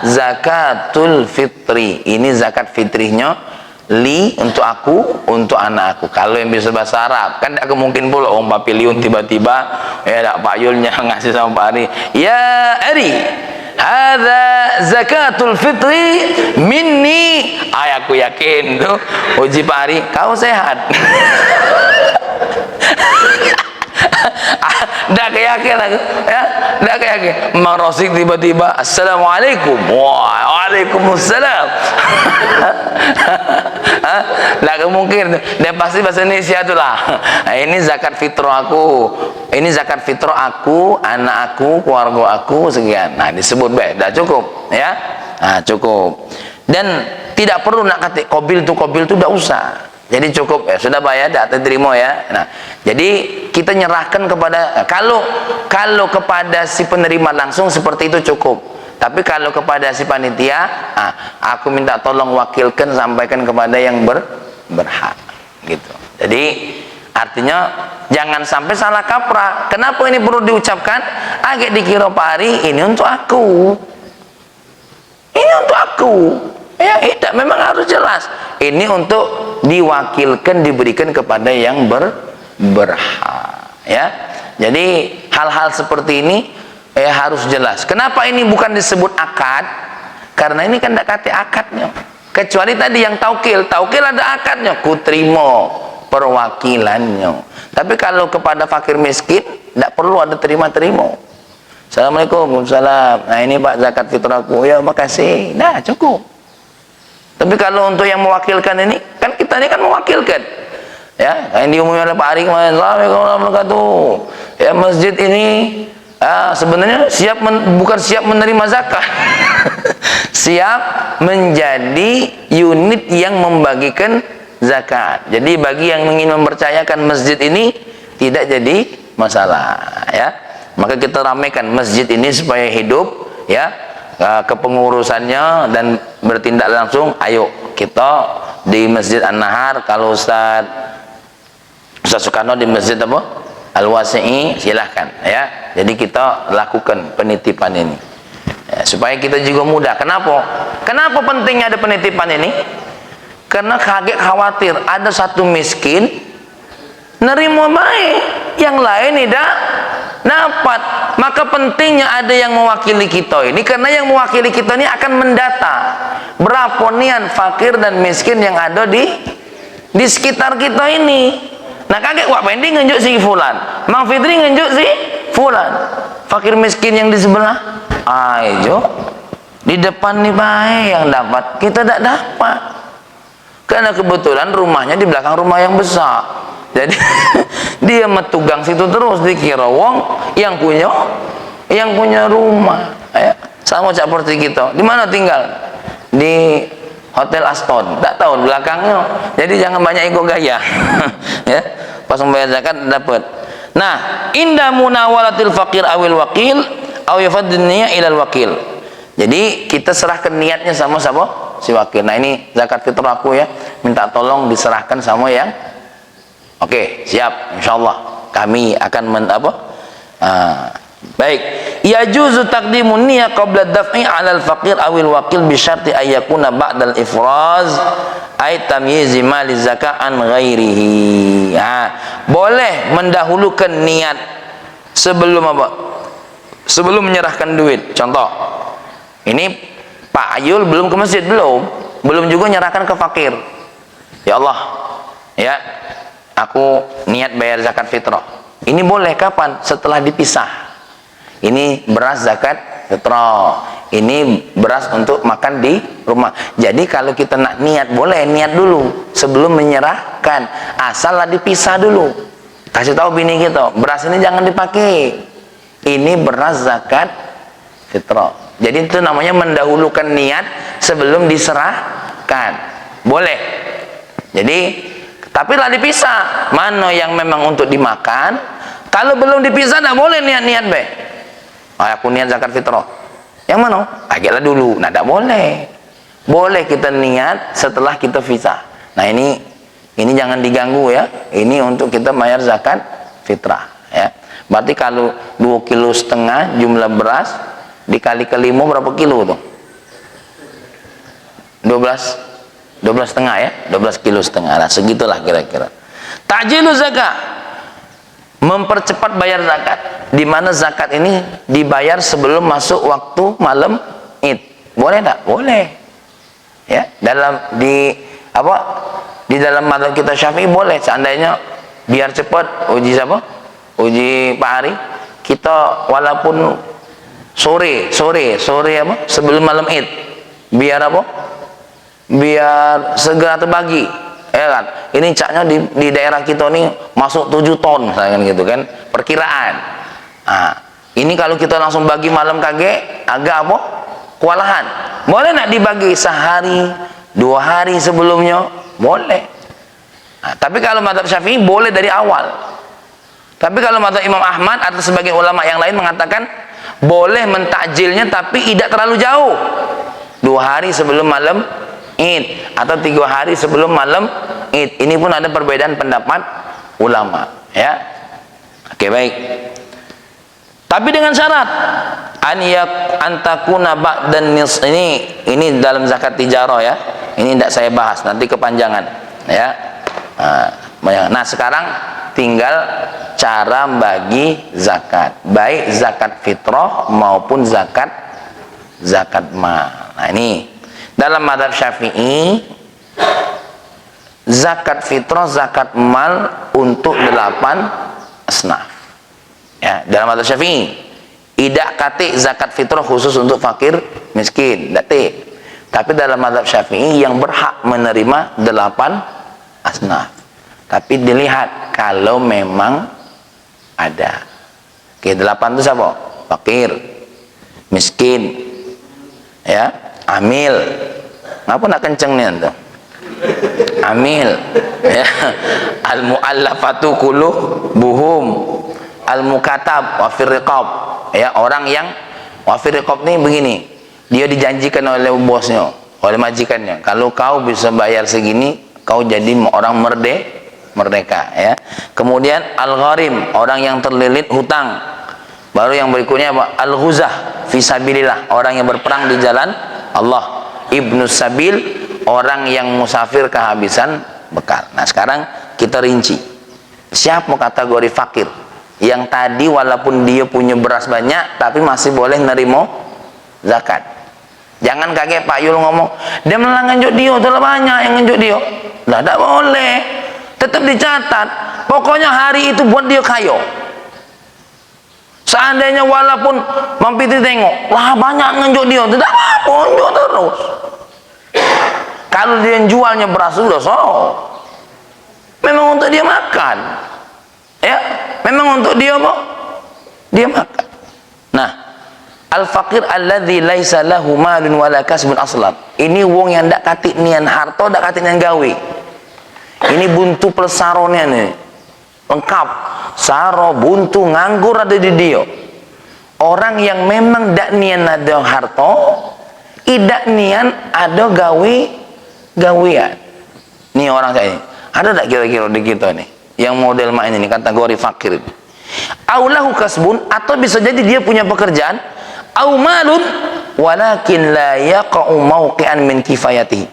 zakatul fitri. Ini zakat fitrihnya li untuk aku, untuk anak aku. Kalau yang bisa bahasa Arab kan tidak mungkin pula orang papiliun tiba-tiba ya Pak Yulnya ngasih sama Pak Ari, ya Ari hadza zakatul fitri minni. Aku yakin tuh uji Pak Ari kau sehat. Dah keyakin aku ya, dah keyakin Mang Rosik tiba-tiba assalamualaikum, waalaikumsalam. Dah mungkin dia pasti bahasa Indonesia itulah. Nah, ini zakat fitrah aku, ini zakat fitrah aku, anak aku, keluarga aku sekian. Nah disebut baik, dah cukup ya. Nah cukup, dan tidak perlu nak kata kobil tu dah usah. Jadi cukup ya, sudah bayar dah terima ya. Nah, jadi kita nyerahkan kepada kalau kepada si penerima langsung seperti itu cukup. Tapi kalau kepada si panitia, aku minta tolong wakilkan sampaikan kepada yang berhak gitu. Jadi artinya jangan sampai salah kaprah. Kenapa ini perlu diucapkan? Agak dikira Pak Ari ini untuk aku. Ini untuk aku. Ya, tidak, memang harus jelas. Ini untuk diwakilkan, diberikan kepada yang berhak. Ya, jadi hal-hal seperti ini harus jelas. Kenapa ini bukan disebut akad? Karena ini kan tidak kata akadnya. Kecuali tadi yang taukil ada akadnya, kuterima perwakilannya. Tapi kalau kepada fakir miskin, tidak perlu ada terima-terima. Assalamualaikum, waalaikumsalam. Nah ini Pak zakat fitrahku. Ya makasih. Nah cukup. Tapi kalau untuk yang mewakilkan ini, kan kita ini kan mewakilkan. Ya, yang diumumkan oleh Pak Ari kemarin, Assalamualaikum warahmatullahi wabarakatuh. Ya masjid ini sebenarnya bukan siap menerima zakat. Siap menjadi unit yang membagikan zakat. Jadi bagi yang ingin mempercayakan masjid ini tidak jadi masalah ya. Maka kita ramaikan masjid ini supaya hidup ya. Kepengurusannya dan bertindak langsung. Ayo kita di Masjid An-Nahar, kalau Ustaz Soekarno di Masjid apa? Al-Wasi'i, silahkan ya. Jadi kita lakukan penitipan ini ya, supaya kita juga mudah. Kenapa pentingnya ada penitipan ini? Karena kaget khawatir ada satu miskin nerima baik, yang lain tidak dapat. Maka pentingnya ada yang mewakili kita ini, karena yang mewakili kita ini akan mendata berapa nian fakir dan miskin yang ada di sekitar kita ini. Nah kaget Wak Pendi ngenjuk si fulan, Mang Fitri ngenjuk si fulan, fakir miskin yang di sebelah ayo di depan nih baik yang dapat, kita tidak dapat karena kebetulan rumahnya di belakang rumah yang besar. Jadi dia metugang situ terus, dikira wong yang punya rumah ya. Sama seperti kita, di mana tinggal? Di Hotel Aston, tak tahu belakangnya. Jadi jangan banyak ego gaya. Ya, pas membayar zakat dapat. Nah, inda munawalatil faqir awil wakil aw yafaddiniya ilal wakil. Jadi kita serahkan niatnya sama si wakil. Nah ini zakat fitrah aku ya, minta tolong diserahkan sama yang Oke, siap, insyaallah kami akan baik. Yajuzu taqdimun niyyah qabla daf'i 'ala al-faqir awil waqil bi syarti ay yakuna ba'dal ifraz ay tamyiz mali zakat an ghairihi. Boleh mendahulukan niat sebelum sebelum menyerahkan duit. Contoh, ini Pak Ayul belum ke masjid, belum juga menyerahkan ke fakir. Ya Allah, ya, aku niat bayar zakat fitrah. Ini boleh kapan? Setelah dipisah. Ini beras zakat fitrah, ini beras untuk makan di rumah. Jadi kalau kita nak niat, boleh niat dulu sebelum menyerahkan, asallah dipisah dulu. Kasih tahu bini kita, beras ini jangan dipakai, ini beras zakat fitrah. Jadi itu namanya mendahulukan niat sebelum diserahkan, boleh. Jadi tapi lah dipisah, mana yang memang untuk dimakan. Kalau belum dipisah, tidak boleh niat-niat be. Aku niat zakat fitrah. Yang mana? Agaklah dulu. Nah, tidak boleh. Boleh kita niat setelah kita pisah. Nah, ini jangan diganggu ya. Ini untuk kita bayar zakat fitrah ya. Berarti kalau 2,5 kilo jumlah beras dikali ke 5 berapa kilo tuh? 12,5 ya. 12,5 kilo. Nah, segitulah kira-kira. Ta'jilu zakat, mempercepat bayar zakat, di mana zakat ini dibayar sebelum masuk waktu malam Id. Boleh tak? Boleh. Ya, di dalam mazhab kita Syafi'i boleh. Seandainya biar cepat, uji siapa? Uji Pak Ari, kita walaupun sore apa? Sebelum malam Id. Biar apa? Biar segera terbagi. Ya kan? Ini caknya di daerah kita nih masuk 7 ton misalkan gitu kan, perkiraan. Nah, ini kalau kita langsung bagi malam kage agak apa? Kewalahan. Boleh nak dibagi sehari, 2 hari sebelumnya? Boleh. Nah, tapi kalau mazhab Syafi'i boleh dari awal. Tapi kalau mazhab Imam Ahmad atau sebagian ulama yang lain mengatakan boleh mentakjilnya tapi tidak terlalu jauh. 2 hari sebelum malam Id atau 3 hari sebelum malam Id. Ini pun ada perbedaan pendapat ulama ya. Oke, baik. Tapi dengan syarat antakuna ba'dan nis, ini dalam zakat tijarah ya. Ini tidak saya bahas, nanti kepanjangan ya. Nah, sekarang tinggal cara bagi zakat, baik zakat fitrah maupun zakat mal. Nah, ini dalam mazhab Syafi'i, zakat fitrah, zakat mal untuk 8 asnaf. Ya, dalam mazhab Syafi'i, tidak kate zakat fitrah khusus untuk fakir miskin, tidak. Tapi dalam mazhab Syafi'i yang berhak menerima 8 asnaf. Tapi dilihat kalau memang ada. Oke, 8 itu siapa? Fakir, miskin, ya, amil. Ngapa nak kenceng nih tuh? Amil, ya, al-mu'allafatu qulubuhum, al-mukatab wa fir riqab, ya, orang yang wa fir riqab nih begini, dia dijanjikan oleh bosnya, oleh majikannya, kalau kau bisa bayar segini kau jadi orang merdeka ya. Kemudian al-gharim, orang yang terlilit hutang. Baru yang berikutnya apa? Al-ghuzah fisabilillah, orang yang berperang di jalan Allah. Ibnu sabil, orang yang musafir kehabisan bekal. Nah, sekarang kita rinci. Siapa kategori fakir? Yang tadi walaupun dia punya beras banyak tapi masih boleh nerimo zakat. Jangan kaget Pak Yul ngomong, dia malah ngenjuk dia, telah banyak yang ngenjuk dia. Lah, tidak boleh. Tetap dicatat. Pokoknya hari itu buat dia kaya. Seandainya walaupun mampir tengok, wah banyak ngenjuk dia, tidak apa-apa, ngenjuk terus. Kalau dia jualnya beras sudah memang untuk dia makan, ya, memang untuk dia apa? Dia makan. Nah, al-faqir alladzi laisa lahu malun wala kasbun aslan. Ini wong yang ndak katik nian harta, ndak katik nian gawe. Ini buntu pelsaronya nih, lengkap, saro, buntu, nganggur ada di dia. Orang yang memang ndak nian ada harta, tidak nian ada gawean. Nih orang saya ini, ada tak kira-kira di kita nih? yang model main ini, kategori fakir. Aulahu kasbun, atau bisa jadi dia punya pekerjaan, au malun walakin la yaqa'u mauqi'an min kifayatihi,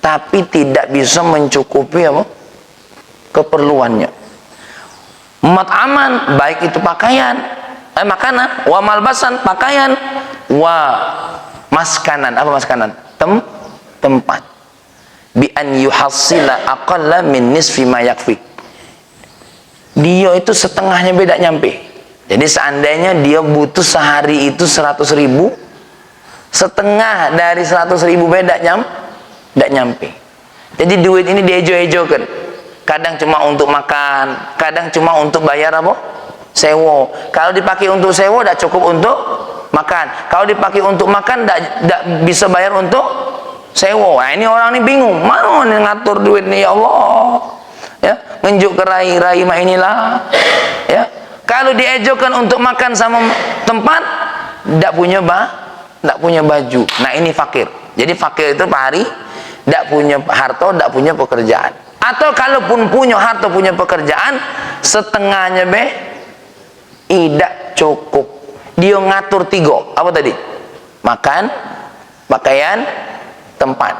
tapi tidak bisa mencukupi apa? Keperluannya. Mat'aman, baik itu pakaian, makanan, wa malbasan, pakaian, wa maskanan, apa maskanan? Tempat. Bi an yuhassila aqalla min nisfi ma yakfi. Dia itu setengahnya beda nyampe. Jadi seandainya dia butuh sehari itu 100.000, setengah dari 100.000 beda nyampe. Jadi duit ini diejo-ejokan. Kadang cuma untuk makan, kadang cuma untuk bayar apa? Sewa. Kalau dipakai untuk sewa tidak cukup untuk makan. Kalau dipakai untuk makan tidak bisa bayar untuk sewa. Nah, ini orang ini bingung, mana nih ngatur duit nih, ya Allah. Ya, ngenjuk ke rai-rai mah inilah. Ya, kalau diejokan untuk makan sama tempat, tidak punya baju. Nah, ini fakir. Jadi fakir itu Pak Hari tidak punya harta, tidak punya pekerjaan. Atau kalaupun punya harta, punya pekerjaan, setengahnya tidak cukup. Dia ngatur 3. Apa tadi? Makan, pakaian, tempat.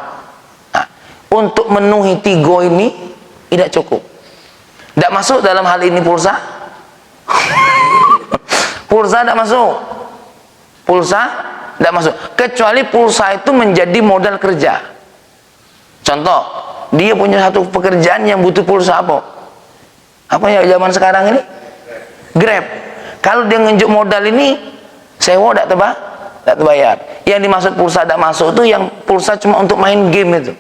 Nah, untuk memenuhi 3 ini tidak cukup. Tidak masuk dalam hal ini pulsa. Pulsa tidak masuk. Pulsa tidak masuk. Kecuali pulsa itu menjadi modal kerja. Contoh, dia punya satu pekerjaan yang butuh pulsa apa? Apa ya zaman sekarang ini? Grab. Kalau dia ngejuk modal ini, sewa tidak terbayar. Yang dimaksud pulsa tidak masuk itu yang pulsa cuma untuk main game itu.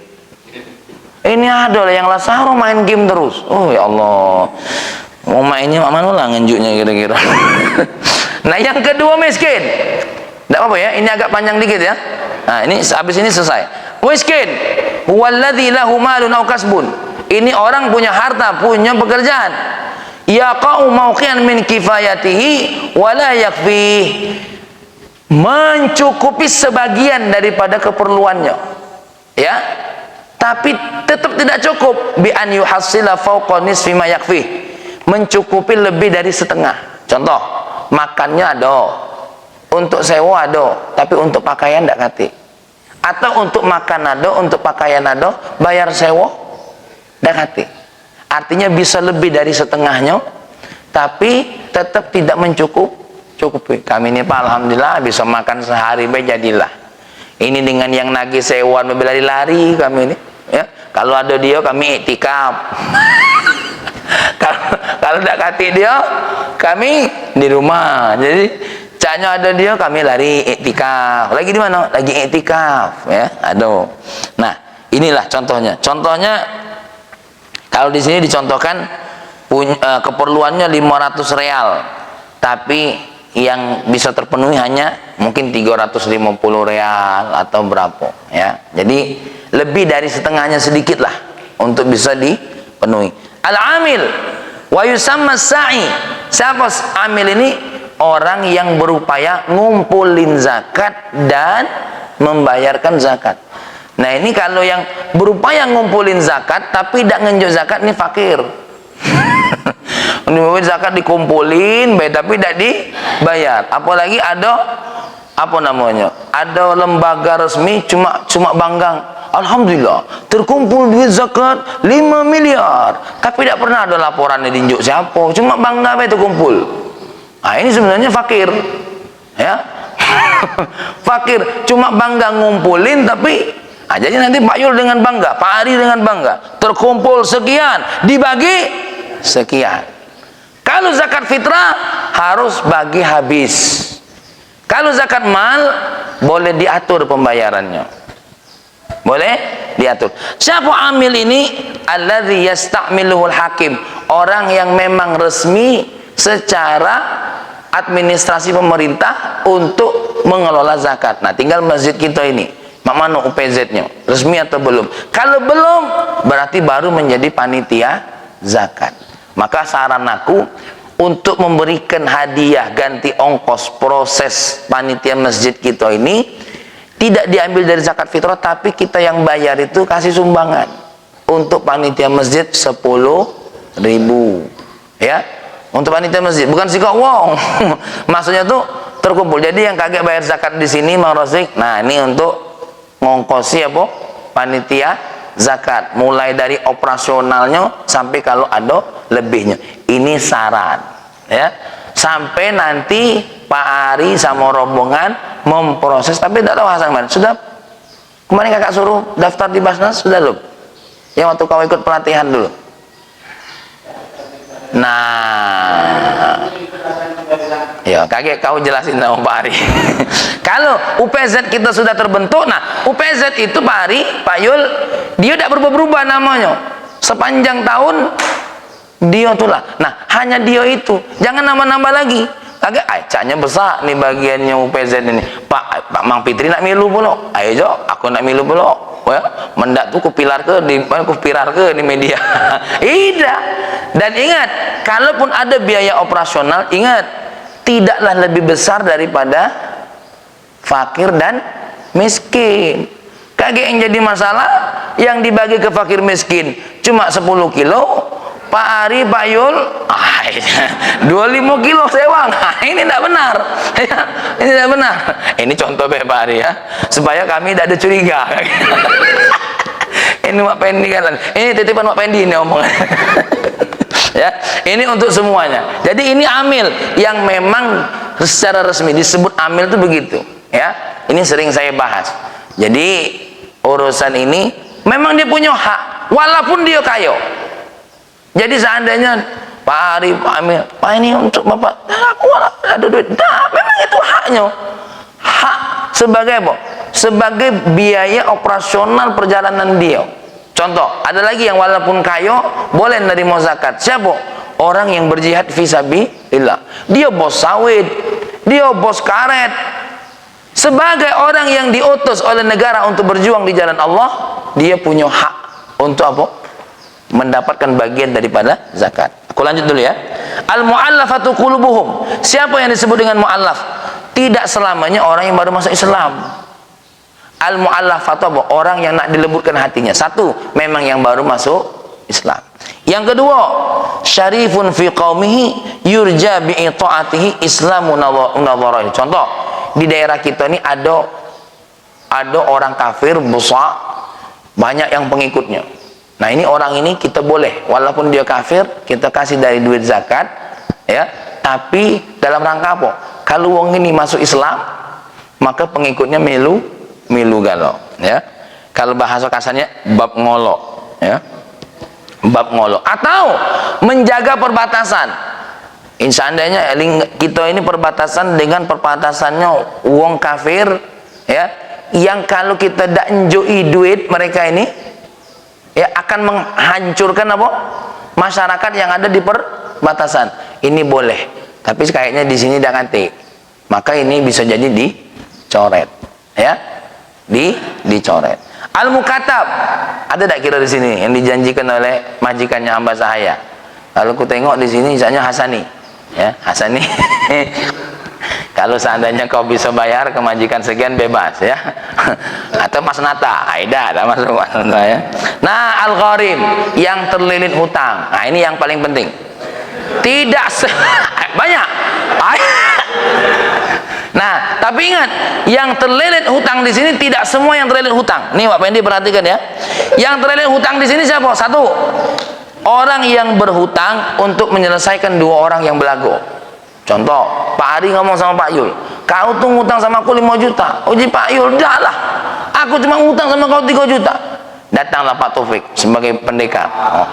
Ini ada lah yang lasaro main game terus. Oh ya Allah, mau mainnya mana lah ngenjuknya kira-kira. Nah, yang kedua miskin. Tidak apa-apa ya, ini agak panjang dikit ya. Nah, ini habis ini selesai. Miskin, huwallazi lahu malun aw kasbun. Ini orang punya harta, punya pekerjaan. Yaqa'u mauqi'an min kifayatihi wa la yakfi. Mencukupi sebagian daripada keperluannya. Ya. Tapi tetap tidak cukup. Bi an yuhassila fawqa nisfi ma yakfi. Mencukupi lebih dari setengah. Contoh, makannya ada, untuk sewa ada, tapi untuk pakaian tidak kati. Atau untuk makan ada, untuk pakaian ada, bayar sewa tidak kati. Artinya bisa lebih dari setengahnya, tapi tetap tidak mencukupi. Kami ini Pak alhamdulillah bisa makan sehari jadilah. Ini dengan yang nagih sewaan berlari-lari kami ini. Ya, kalau ada dia kami iktikaf. Kalau tidak kati dia, kami di rumah. Jadi caknya ada dia, kami lari iktikaf. Lagi di mana? Lagi iktikaf. Ya, aduh. Nah, inilah contohnya. Contohnya kalau di sini dicontohkan keperluannya 500 real, tapi yang bisa terpenuhi hanya mungkin 350 real atau berapa ya. Jadi lebih dari setengahnya sedikit lah untuk bisa dipenuhi. Al-amil wa yusamma sa'i. Siapa amil ini? Orang yang berupaya ngumpulin zakat dan membayarkan zakat. Nah, ini kalau yang berupaya ngumpulin zakat tapi tidak ngenjuk zakat, ini fakir. Zakat dikumpulin tapi tidak dibayar. Apalagi ada apa namanya, ada lembaga resmi cuma banggang, alhamdulillah terkumpul duit zakat 5 miliar, tapi tidak pernah ada laporannya diunjuk siapa, cuma bangga itu kumpul. Nah, ini sebenarnya fakir ya. Fakir cuma bangga ngumpulin, tapi jadi nanti Pak Yul dengan bangga, Pak Ari dengan bangga, terkumpul sekian dibagi sekian. Kalau zakat fitrah harus bagi habis. Kalau zakat mal boleh diatur pembayarannya. Boleh diatur. Siapa amil ini? Alladzi yasta'miluhul hakim. Orang yang memang resmi secara administrasi pemerintah untuk mengelola zakat. Nah, tinggal masjid kita ini, mana UPZ-nya? Resmi atau belum? Kalau belum, berarti baru menjadi panitia zakat. Maka saran aku untuk memberikan hadiah ganti ongkos proses panitia masjid kita ini tidak diambil dari zakat fitrah, tapi kita yang bayar itu kasih sumbangan untuk panitia masjid 10 ya, untuk panitia masjid, bukan sikok wong. Maksudnya tuh terkumpul. Jadi yang kagak bayar zakat di sini Mang Rosik, nah ini untuk ngongkosi apa panitia zakat, mulai dari operasionalnya sampai kalau ada lebihnya. Ini saran, ya, sampai nanti Pak Ari sama rombongan memproses, tapi tidak tahu Hasan kemarin sudah. Kemarin kakak suruh daftar di Basnas sudah belum? Yang waktu kau ikut pelatihan dulu. Nah, ya kaget kau jelasin sama Pak Ari. Kalau UPZ kita sudah terbentuk, nah UPZ itu Pak Ari, Pak Yul, dia tidak berubah-ubah namanya. Sepanjang tahun dia itulah. Nah, hanya dia itu. Jangan nambah-nambah lagi. Agak acaknya besar nih bagiannya UPZ ini. Pak Mang Fitri nak milu pula. Ayo jo, aku nak milu pula. Ya, mendak tuh kupilar ke di media. Tidak. Dan ingat, kalaupun ada biaya operasional, ingat tidaklah lebih besar daripada fakir dan miskin. Kagak yang jadi masalah yang dibagi ke fakir miskin cuma 10 kilo, Pak Ari, Pak Yul 25 kilo sewang. Ini tidak benar ya, ini tidak benar. Ini contoh Pak Ari ya, supaya kami tidak ada curiga. Ini Mak Pendi kan, ini titipan Mak Pendi ini omongan. Ya, ini untuk semuanya. Jadi ini amil yang memang secara resmi disebut amil itu begitu ya. Ini sering saya bahas. Jadi urusan ini memang dia punya hak walaupun dia kaya. Jadi seandainya Pak Ari, Pak Amil, Pak ini untuk Bapak, aku ada duit. Nah, memang itu haknya. Hak sebagai apa? Sebagai biaya operasional perjalanan dia. Contoh, ada lagi yang walaupun kaya boleh menerima zakat. Siapa? Orang yang berjihad fisabilillah. Dia bos sawit, dia bos karet. Sebagai orang yang diutus oleh negara untuk berjuang di jalan Allah, dia punya hak untuk apa? Mendapatkan bagian daripada zakat. Aku lanjut dulu ya. Al-mu'allafatu qulubuhum. Siapa yang disebut dengan mu'allaf? Tidak selamanya orang yang baru masuk Islam. Al-mu'allafatu apa? Orang yang nak dilembutkan hatinya. Satu, memang yang baru masuk Islam. Yang kedua, syarifun fi qaumihi yurja bi ta'atihi islamu nadharain. Contoh, di daerah kita ini ada orang kafir besar, banyak yang pengikutnya. Nah, ini orang ini kita boleh walaupun dia kafir, kita kasih dari duit zakat ya, tapi dalam rangka apa? Kalau wong ini masuk Islam, maka pengikutnya melu galau ya. Kalau bahasa kasarnya bab ngolok ya. Bab ngolok atau menjaga perbatasan. Seandainya kita ini perbatasan dengan perbatasannya wong kafir ya, yang kalau kita tidak enjoy duit mereka ini ya akan menghancurkan apa? Masyarakat yang ada di perbatasan. Ini boleh. Tapi kayaknya di sini tidak nganti. Maka ini bisa jadi dicoret ya. Dicoret. Al-Mukatab. Ada tak kira di sini yang dijanjikan oleh majikannya hamba sahaya? Kalau ku tengok di sini misalnya Hasani. Ya, Hasani. Kalau seandainya kau bisa bayar ke majikan sekian bebas ya. Atau Mas Nata, Aida, tak masuk Mas Nata ya. Nah, Al-Gharim yang terlilit hutang. Nah, ini yang paling penting. Tidak banyak. Nah, tapi ingat, yang terlilit hutang di sini tidak semua yang terlilit hutang. Nih, Pak Pendi perhatikan ya. Yang terlilit hutang di sini siapa? Satu, orang yang berhutang untuk menyelesaikan dua orang yang belagu. Contoh, Pak Ari ngomong sama Pak Yul, kau tuh ngutang sama aku 5 juta. Uji Pak Yul, dah lah, aku cuma ngutang sama kau 3 juta. Datanglah Pak Taufik sebagai pendekar. Oh,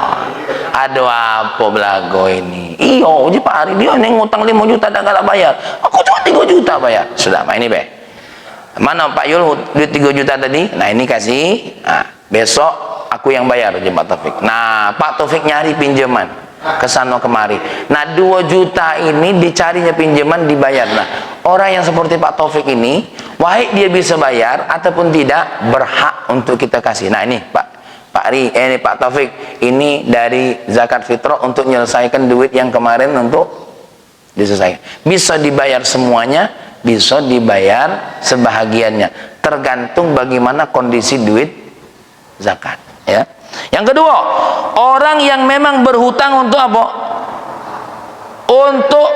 aduh apa belago ini. Iyo, uji Pak Ari, dia nih ngutang 5 juta dan gak bayar. Aku cuma 3 juta bayar. Sudah, Pak ini be. Mana Pak Yul duit 3 juta tadi? Nah ini kasih. Nah, besok aku yang bayar, uji Pak Taufik. Nah, Pak Taufik nyari pinjaman kesana kemari. Nah 2 juta ini dicarinya pinjaman dibayar. Nah orang yang seperti Pak Taufik ini, baik dia bisa bayar ataupun tidak, berhak untuk kita kasih. Nah ini Pak Ari, ini Pak Taufik, ini dari zakat fitrah untuk menyelesaikan duit yang kemarin untuk diselesaikan. Bisa dibayar semuanya, bisa dibayar sebahagiannya, tergantung bagaimana kondisi duit zakat ya. Yang kedua, orang yang memang berhutang untuk apa? Untuk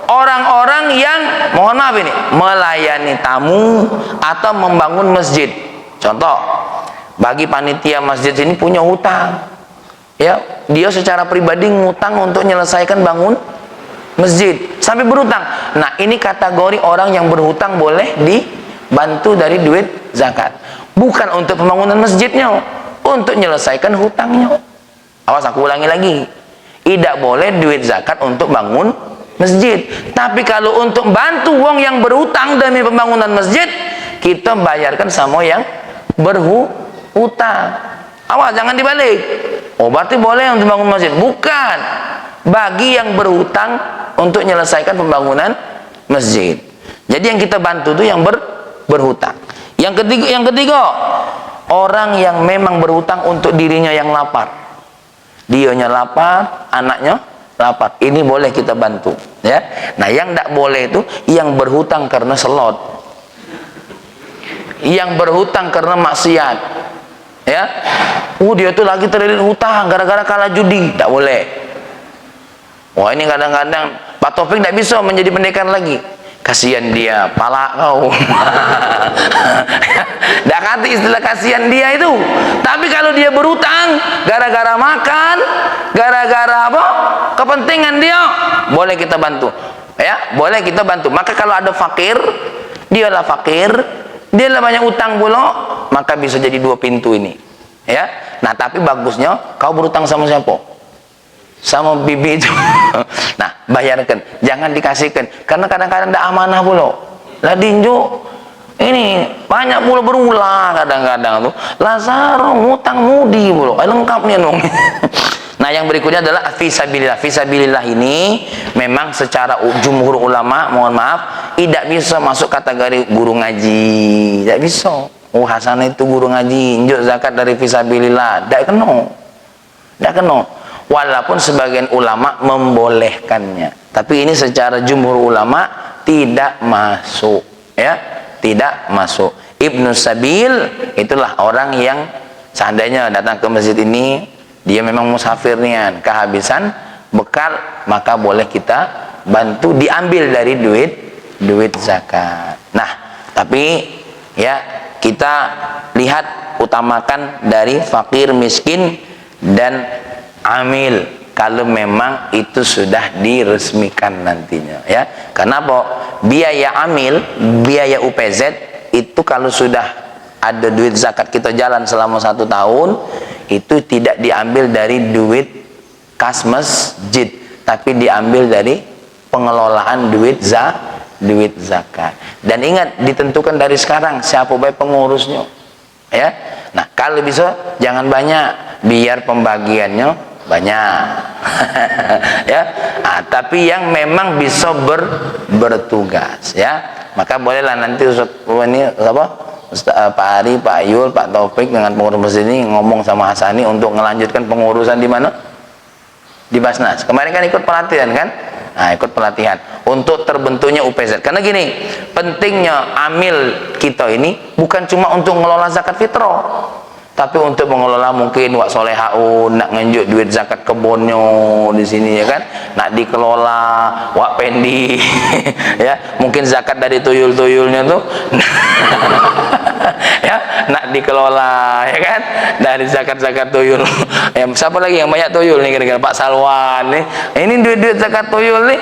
orang-orang yang, mohon maaf ini, melayani tamu atau membangun masjid. Contoh, bagi panitia masjid ini punya hutang, ya, dia secara pribadi ngutang untuk menyelesaikan bangun masjid sampai berhutang. Nah, ini kategori orang yang berhutang boleh dibantu dari duit zakat, bukan untuk pembangunan masjidnya, untuk menyelesaikan hutangnya. Awas, aku ulangi lagi, tidak boleh duit zakat untuk bangun masjid. Tapi kalau untuk bantu wong yang berhutang demi pembangunan masjid, kita bayarkan sama yang berhutang. Awas, jangan dibalik. Oh, berarti boleh untuk bangun masjid? Bukan, bagi yang berhutang untuk menyelesaikan pembangunan masjid. Jadi yang kita bantu itu yang berhutang. Yang ketiga, orang yang memang berhutang untuk dirinya yang lapar. Dianya lapar, anaknya lapar. Ini boleh kita bantu, ya. Nah, yang tidak boleh itu yang berhutang karena selot, yang berhutang karena maksiat, ya. Dia tuh lagi terlilit hutang gara-gara kalah judi, tidak boleh. Wah, ini kadang-kadang Pak Taufik tidak bisa menjadi pendekar lagi. Kasihan dia, pala kau. Dah kata istilah kasihan dia itu. Tapi kalau dia berhutang gara-gara makan, gara-gara apa? Kepentingan dia, boleh kita bantu. Ya, boleh kita bantu. Maka kalau ada fakir, dialah fakir, dialah banyak utang pula, maka bisa jadi dua pintu ini. Ya. Nah, tapi bagusnya kau berhutang sama siapa? Sama bibi itu. Nah, bayarkan, jangan dikasihkan, karena kadang-kadang tidak amanah pula. Lah dinjo ini banyak pula berulah kadang-kadang tuh. Lazaro ngutang mudi pula. Lengkap nih dong. Nah, yang berikutnya adalah fisabilillah. Fisabilillah ini memang secara jumhur ulama, mohon maaf, tidak bisa masuk kategori guru ngaji. Tidak bisa. Oh, Hasan itu guru ngaji, injuk zakat dari fisabilillah. Tidak kena. Tidak kena. Walaupun sebagian ulama membolehkannya, tapi ini secara jumhur ulama tidak masuk, ya, tidak masuk. Ibnu Sabil itulah orang yang seandainya datang ke masjid ini, dia memang musafir nian, kehabisan bekal, maka boleh kita bantu diambil dari duit zakat. Nah, tapi ya kita lihat utamakan dari fakir, miskin, dan amil kalau memang itu sudah diresmikan nantinya, ya. Kenapa? Biaya amil, biaya UPZ itu kalau sudah ada duit zakat kita jalan selama 1 tahun, itu tidak diambil dari duit kas masjid, tapi diambil dari pengelolaan duit zakat. Dan ingat, ditentukan dari sekarang siapa baik pengurusnya, ya. Nah, kalau bisa jangan banyak, biar pembagiannya banyak. Ya. Nah, tapi yang memang bisa bertugas, ya, maka bolehlah nanti Ustaz ini apa, Pak Ari, Pak Yul, Pak Taufik dengan pengurus ini ngomong sama Hasani untuk melanjutkan pengurusan di mana, di Basnas. Kemarin kan ikut pelatihan kan. Nah, ikut pelatihan untuk terbentuknya UPZ. Karena gini, pentingnya amil kita ini bukan cuma untuk mengelola zakat fitrah, tapi untuk mengelola mungkin wak solehaun, nak ngenjuk duit zakat kebunnya di sini, ya kan, nak dikelola wak pendi. Ya, mungkin zakat dari tuyul-tuyulnya tuh ya, nak dikelola, ya kan, dari zakat-zakat tuyul. Ya, siapa lagi yang banyak tuyul nih kira-kira? Pak Salwan nih. Ini duit-duit zakat tuyul nih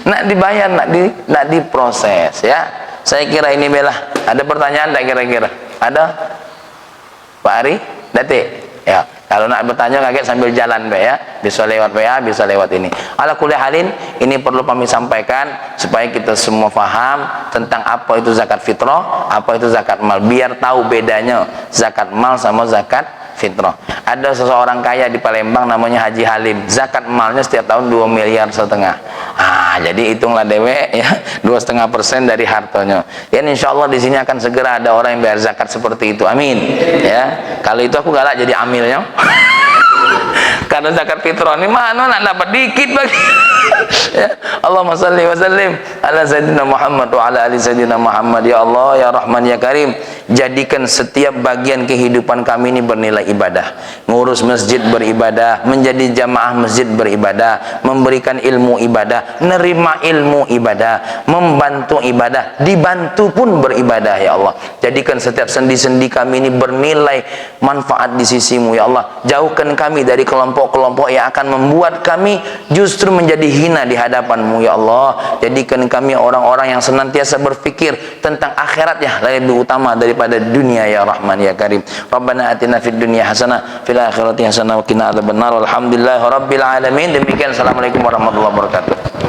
nak dibayar, nak diproses, ya. Saya kira ini belah. Ada pertanyaan tak kira-kira? Ada? Pak Ari, Datik, ya. Kalau nak bertanya kaget sambil jalan, ya, bisa lewat WA, bisa lewat ini. Ala kulli halin, ini perlu kami sampaikan supaya kita semua faham tentang apa itu zakat fitrah, apa itu zakat mal, biar tahu bedanya zakat mal sama zakat fitrah. Ada seseorang kaya di Palembang namanya Haji Halim, zakat malnya setiap tahun 2,5 miliar. Jadi hitunglah dewek, ya, 2,5% dari hartanya. Ya, insya Allah di sini akan segera ada orang yang bayar zakat seperti itu. Amin. Ya, kalau itu aku galak jadi amilnya. Karena zakat fitrah ini mana nak dapat dikit bagi. Ya, Allahumma salli wa sallim ala sayyidina Muhammad wa ala ali sayyidina Muhammad. Ya Allah, ya Rahman, ya Karim, jadikan setiap bagian kehidupan kami ini bernilai ibadah. Ngurus masjid beribadah, menjadi jamaah masjid beribadah, memberikan ilmu ibadah, nerima ilmu ibadah, membantu ibadah, dibantu pun beribadah. Ya Allah, jadikan setiap sendi-sendi kami ini bernilai manfaat di sisimu. Ya Allah, jauhkan kami dari kelompok-kelompok yang akan membuat kami justru menjadi hina di hadapanmu. Ya Allah, jadikan kami orang-orang yang senantiasa berpikir tentang akhirat ya lebih utama daripada dunia. Ya Rahman, ya Karim. Rabbana atina fid dunya hasanah fil akhirati hasanah wa qina adzabannar. Alhamdulillahirabbil alamin. Demikian, assalamualaikum warahmatullahi wabarakatuh.